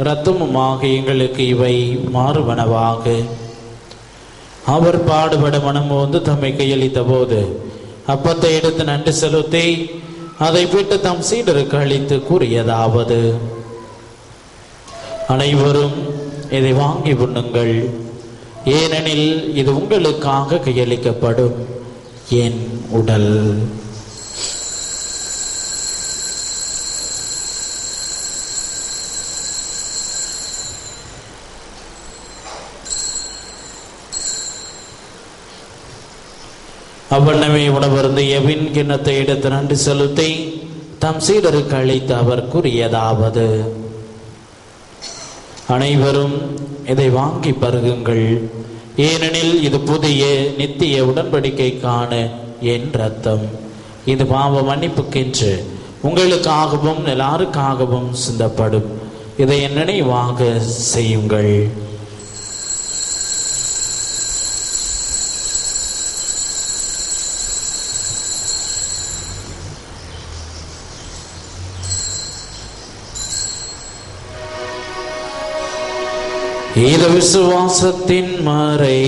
[SPEAKER 2] இரத்தமுமாக எங்களுக்கு இவை மாறுவனவாக. அவர் பாடுபட மனமோந்து தம்மை கையளித்த போது அப்பத்தை எடுத்து நன்றி செலுத்தி அதை விட்டு தம் சீடருக்கு அளித்து கூறியதாவது: அனைவரும் இதை வாங்கி உண்ணுங்கள், ஏனெனில் இது உங்களுக்காக கையளிக்கப்படும் என் உடல். அவ்வண்ணமே உணவருந்து எவின் கிண்ணத்தை எடுத்து நன்றி செலுத்தி தம் சீடருக்கு அளித்து அவர் கூறியதாவது: அனைவரும் இதை வாங்கி பருகுங்கள், ஏனெனில் இது புதிய நித்திய உடன்படிக்கைக்கான என் ரத்தம். இது பாவ மன்னிப்புக்கென்று உங்களுக்காகவும் எல்லாருக்காகவும் சிந்தப்படும். இதை என் நினைவாக செய்யுங்கள். இது விசுவாசத்தின் மறை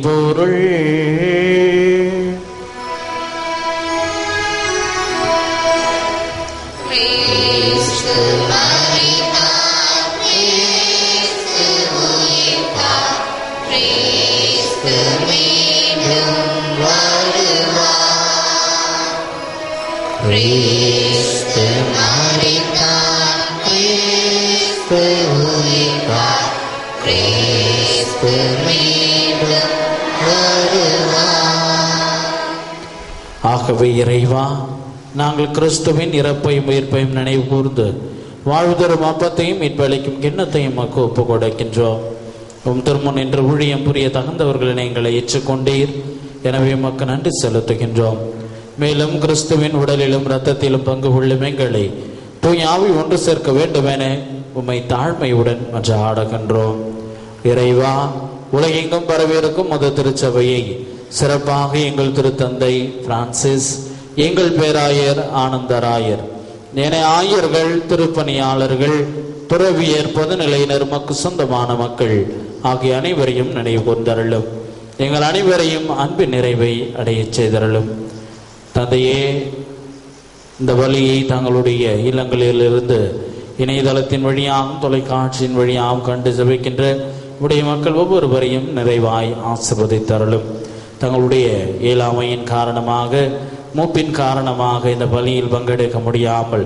[SPEAKER 2] பொருள். ஆகவே இறைவா, நாங்கள் கிறிஸ்துவின் இறப்பையும் உயிர்ப்பையும் நினைவு கூர்ந்து வாழ்வுதரும் அப்பத்தையும் மீட்பளிக்கும் கிண்ணத்தையும் மக்கு ஒப்பு கொடுக்கின்றோம். உம் திருமுன் என்று ஊழியம் புரிய தகுந்தவர்களை எங்களை ஏற்றுக்கொண்டீர். எனவே மக்கு நன்றி செலுத்துகின்றோம். மேலும் கிறிஸ்துவின் உடலிலும் இரத்தத்திலும் பங்கு கொள்ளும் எங்களை தூய் ஆவி ஒன்று சேர்க்க வேண்டுமென உம்மை தாழ்மையுடன் மன்றாடுகின்றோம். இறைவா, உலகெங்கும் பரவியிருக்கும் மத திருச்சபையை சிறப்பாக எங்கள் திருத்தந்தை பிரான்சிஸ், எங்கள் பேராயர் ஆனந்தராயர், ஏனைய ஆயர்கள், திருப்பணியாளர்கள், துறவியர், பொதுநிலையினர், மக்கு சொந்தமான மக்கள் ஆகிய அனைவரையும் நினைவு கூர்ந்தருளும். எங்கள் அனைவரையும் அன்பின் நிறைவை அடைய செய்தருளும். தந்தையே, இந்த வழியை தங்களுடைய இல்லங்களிலிருந்து இணையதளத்தின் வழியாகவும் தொலைக்காட்சியின் வழியாகவும் கண்டு ஜெபிக்கின்ற உடைய மக்கள் ஒவ்வொருவரையும் நிறைவாய் ஆசீர்வதித்தருளும். தங்களுடைய இயலாமையின் காரணமாக, மூப்பின் காரணமாக இந்த பலியில் பங்கெடுக்க முடியாமல்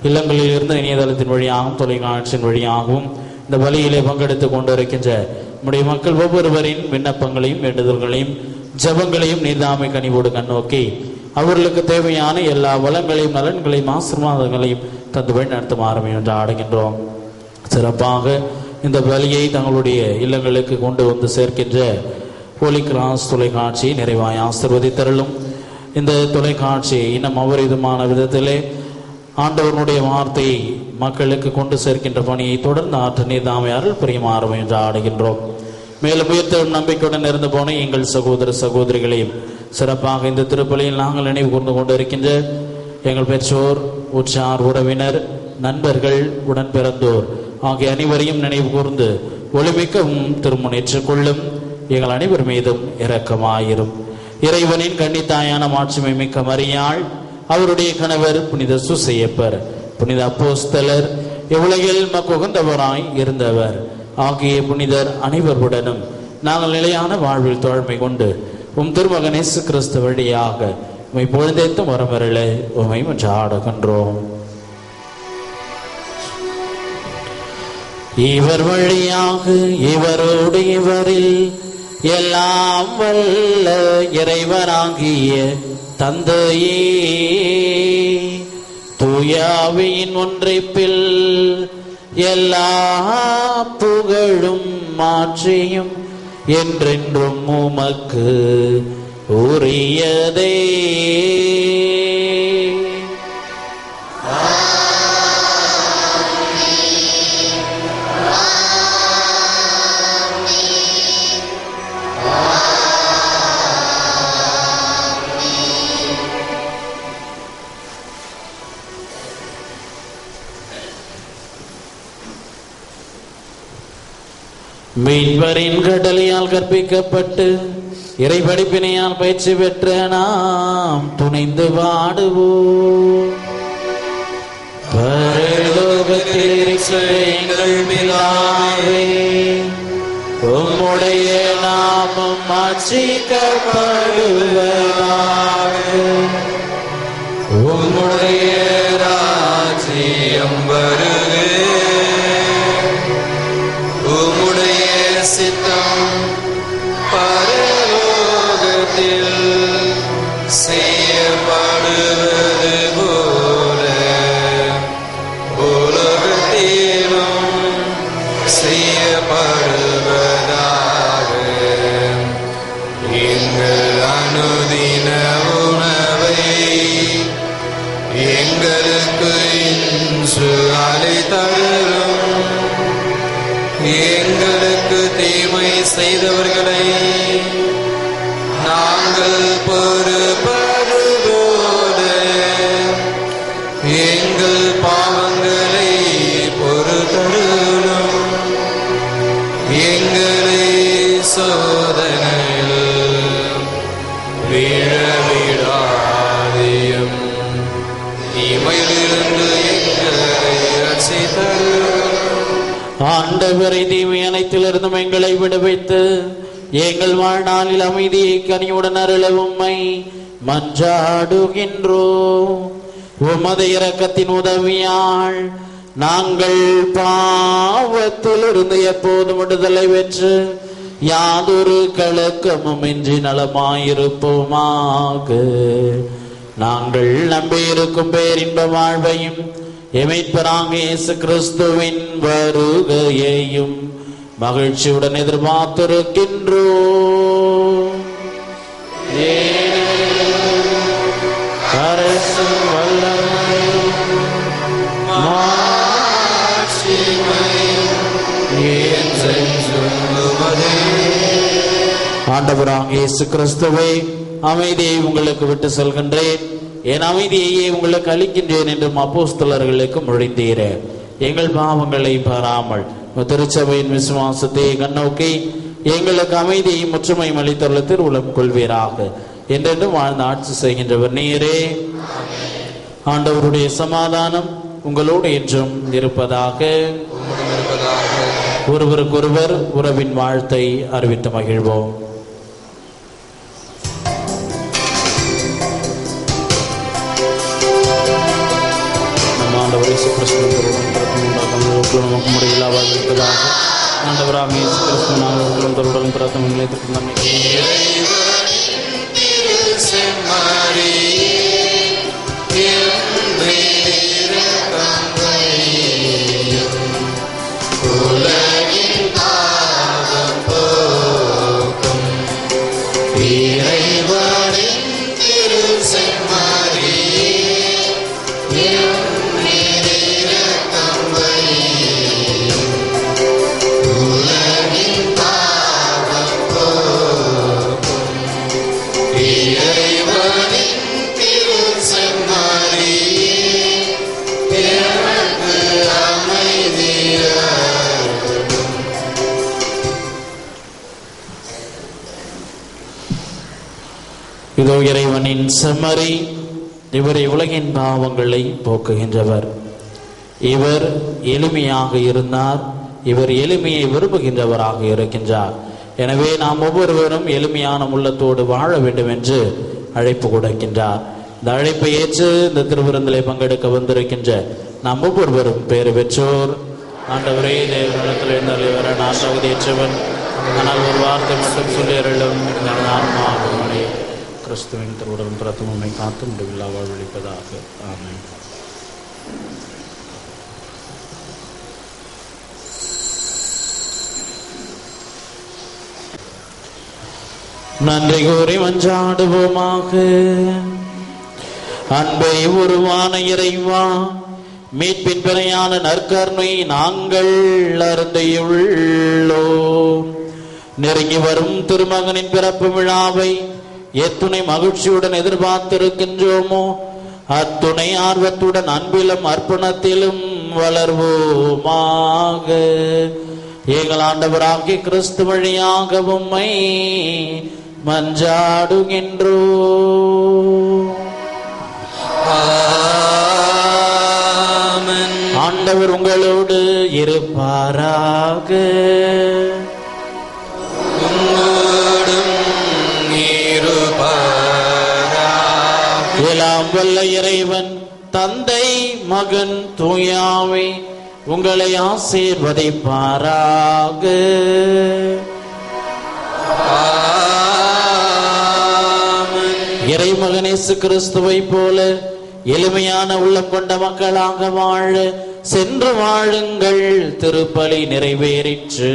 [SPEAKER 2] இல்லங்களில் இருந்து இணையதளத்தின் வழியாகவும் தொலைக்காட்சியின் வழியாகவும் இந்த பலியிலே பங்கெடுத்து கொண்டிருக்கின்ற நம்முடைய மக்கள் ஒவ்வொருவரின் விண்ணப்பங்களையும் வேண்டுதல்களையும் ஜபங்களையும் நீர்தாமை கனிவோடு கண்ணோக்கி அவர்களுக்கு தேவையான எல்லா வளங்களையும் நலன்களையும் ஆசீர்வாதங்களையும் தந்து வழிநடத்துமாறும் என்று ஆடுகின்றோம். சிறப்பாக இந்த பலியை தங்களுடைய இல்லங்களுக்கு கொண்டு வந்து சேர்க்கின்ற ஹோலி கிராஸ் தொலைக்காட்சியை நிறைவாய் ஆசீர்வதித்தருளும். இந்த தொலைக்காட்சியை இன்னும் அபரிதமான விதத்திலே ஆண்டவனுடைய வார்த்தையை மக்களுக்கு கொண்டு சேர்க்கின்ற பணியை தொடர்ந்து ஆற்ற நீர்தாமை அருள் புரியுமாறும் என்று ஆடுகின்றோம். மேலும் உயிர்த்தெழும் நம்பிக்கையுடன் இருந்து போன எங்கள் சகோதர சகோதரிகளையும் சிறப்பாக இந்த திருப்பலியில் நாங்கள் நினைவு கூர்ந்து கொண்டிருக்கின்ற எங்கள் பெற்றோர், உற்றார், உறவினர், நண்பர்கள், உடன் பிறந்தோர் ஆகிய அனைவரையும் நினைவு கூர்ந்து ஒளிமிக்கவும் திருமுனேற்றுக் கொள்ளும். எங்கள் அனைவர் மீதும் இரக்கமாயிரும். இறைவனின் கன்னித்தாயான மாட்சிமை மிக்க மரியாள், அவருடைய கணவர் புனித சூசையப்பர், புனித அப்போஸ்தலர், இவ்வுலகில் மக்குகந்தவராய் இருந்தவர் ஆகிய புனிதர் அனைவருடனும் நாங்கள் நிலையான வாழ்வில் தோழமை கொண்டு உம் திருமகன் இயேசு கிறிஸ்து வழியாக உம்மை பொழுதேத்தும் வரமருள உம்மை மன்றாடுகின்றோம். இவர் வழியாக இவரோடு இவரில் எல்லாம் வல்ல இறைவராகிய தந்தையே, தூயாவியின் ஒன்றைப்பில் எல்லா புகழும் மாற்றியும் என்றென்றும் உமக்கு உரியதே. மீன்பரின் கடலையால் கற்பிக்கப்பட்டு இறை படிப்பினையால் பயிற்சி பெற்ற நாம் துணைந்து பாடுவோம். பரலோகத்தில் இருக்கிற எங்கள் பிதாவே, உம்முடைய நாமம் மாற்றிக்கப்படுவதாக.
[SPEAKER 9] உம்முடைய ராஜ்யம் வருக. உம்முடைய சித்தம் பரலோகத்தில் செய்யப்படுவது போல உலகத்திலும் செய்யப்படுவதாக. எங்களுக்கு இன்று அழைத்தருளும். எங்களுக்கு தீமை செய்தவர்களை நாங்கள் பொறுப்பது போல எங்கள் பாவங்களை பொறுத்தருளும். எங்களை சோதனையில் விழவிடாதேயும், தீமையிலிருந்து எங்களை ரட்சித்தருளும்.
[SPEAKER 2] ஆண்டவரை தீமை அனைத்திலிருந்தும் எங்களை விடுவித்து எங்கள் வாழ்நாளில் அமைதியை கனியுடன் அருள உம்மை மன்றாடுகின்றோம். உமது இரக்கத்தின் உதவியால் நாங்கள் பாவத்திலிருந்து எப்போதும் விடுதலை பெற்று யாதொரு கலக்கமும் இன்றி நலமாயிருப்போமாக. நாங்கள் நம்பியிருக்கும் பேரின்ப வாழ்வையும் எமைப்பராக இயேசு கிறிஸ்துவின் வருகையையும் மகிழ்ச்சியுடன் எதிர்பார்த்திருக்கின்றோம். ஆண்டவராக இயேசு கிறிஸ்துவே, அமைதியை உங்களுக்கு விட்டு செல்கின்றேன், என் அமைதியையே உங்களுக்கு அளிக்கின்றேன் என்றும் அப்போஸ்தலர்களுக்கு மொழிந்தீரே. எங்கள் பாவங்களை பாராமல் திருச்சபையின் விசுவாசத்தை கண்ணோக்கி எங்களுக்கு அமைதியை முற்றுமையும் அளித்துள்ள திருவுளம் கொள்வீராக. என்றென்றும் வாழ்ந்து ஆட்சி செய்கின்றவர் நீரே. ஆண்டவருடைய சமாதானம் உங்களோடு என்றும் இருப்பதாக. ஒருவருக்கொருவர் உறவின் வாழ்த்தை அறிவித்து மகிழ்வோம். ஆண்டவராக இயேசு கிறிஸ்துவின் தருடன் பிரார்த்தனை நிலையத்திற்கு நன்மை. இதோ இறைவனின் செம்மறி, இவரை உலகின் பாவங்களை போக்குகின்றவர். இவர் எளிமையாக இருந்தார், இவர் எளிமையை விரும்புகின்றவராக இருக்கின்றார். எனவே நாம் ஒவ்வொருவரும் எளிமையான உள்ளத்தோடு வாழ வேண்டும் என்று அழைப்பு கொடுக்கின்றார். இந்த அழைப்பை ஏற்று இந்த திருவிருந்திலே பங்கெடுக்க வந்திருக்கின்ற நாம் ஒவ்வொருவரும் பேறு பெற்றோர். ஆண்டவரே, தேவனிடத்தில் எழுந்தருளி வர நான் தகுதியற்றவன், ஆனால் ஒரு வார்த்தை மட்டும் சொல்லியருளும் ஆன்மாவே. கிறிஸ்துவின் திருவுடன் பிரதமமை காத்து முடிவில்லா வாழ்வழிப்பதாக. ஆமென். நன்றி கூறி மன்றாடுவோமாக. அன்பை உருவான இறைவா, மீட்பின் பிறையான நற்கருணை நாங்கள் அருந்தியுள்ளோம். நெருங்கி வரும் திருமகனின் பிறப்பு விழாவை எத்துணை மகிழ்ச்சியுடன் எதிர்பார்த்திருக்கின்றோமோ அத்துணை ஆர்வத்துடன் அன்பிலும் அர்ப்பணத்திலும் வளர்வோமாக. எங்கள் ஆண்டவராகிய கிறிஸ்து வழியாக உம்மை மன்றாடுகின்றோம். ஆண்டவர் உங்களோடு இருப்பாராக. எல்லாம் வல்ல இறைவன் தந்தை மகன் தூயாவே உங்களை ஆசீர்வதிப்பாராக. இறைமகன் இயேசு கிறிஸ்துவை போல எளிமையான உள்ளம் கொண்ட மக்களாக வாழ சென்று வாழுங்கள். திருப்பலி நிறைவேறிற்று.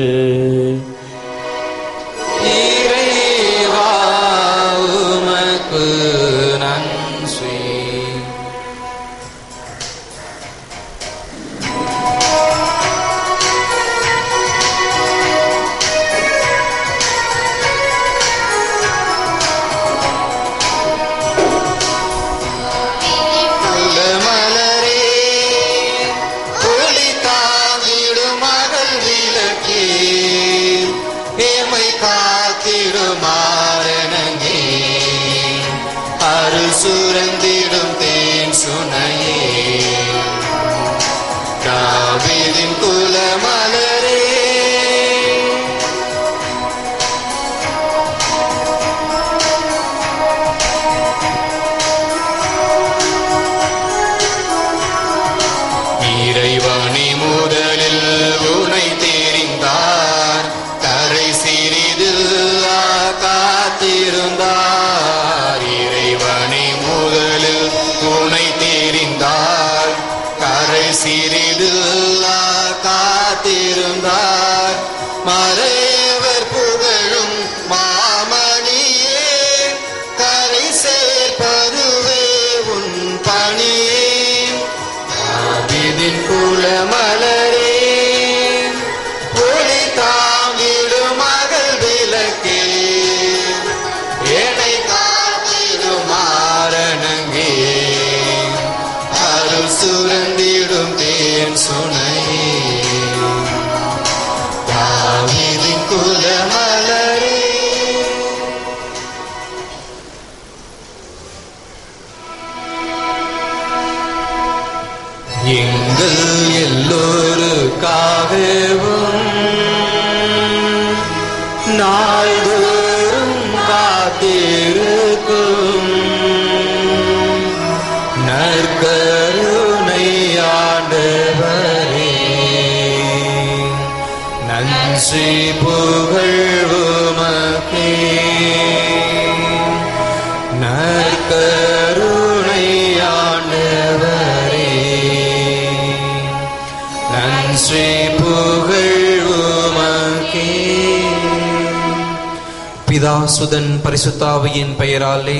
[SPEAKER 7] காத்திடுமாறனங்கே அருள் சுரந்திடும் தேன் சுனையே தாவீதின் குலமலரே இறைவனி முதலில் உனை தெரிந்தார் கரை சிறிதில் காத்திருந்தார் இறைவனி முதலில் உனை தெரிந்தார் கரை சிறிதில் காத்திருந்தார் மறையவர் புகழும் மாமணியே கரை சேர்ப்பதுவே உன் பணியே தாவீதின் குலமலரே ஒளி தாங்கிடும் மகள் விளக்கே என்னை காத்திடும் மாறனங்கே அருள் சுரந்திடும் தேன் சுனையே தாவீதின் குலமலரே. எங்கள் எல்லோருக்காகவும் நாள்தோறும் காத்திருக்கும் நற்கருணை ஆண்டவரே நன்றி புகழ்வுமக்கே நற்கருணை ஆண்டவரே நன்றி புகழ்வுமக்கே. பிதா சுதன் பரிசுத்தாவியின் பெயராலே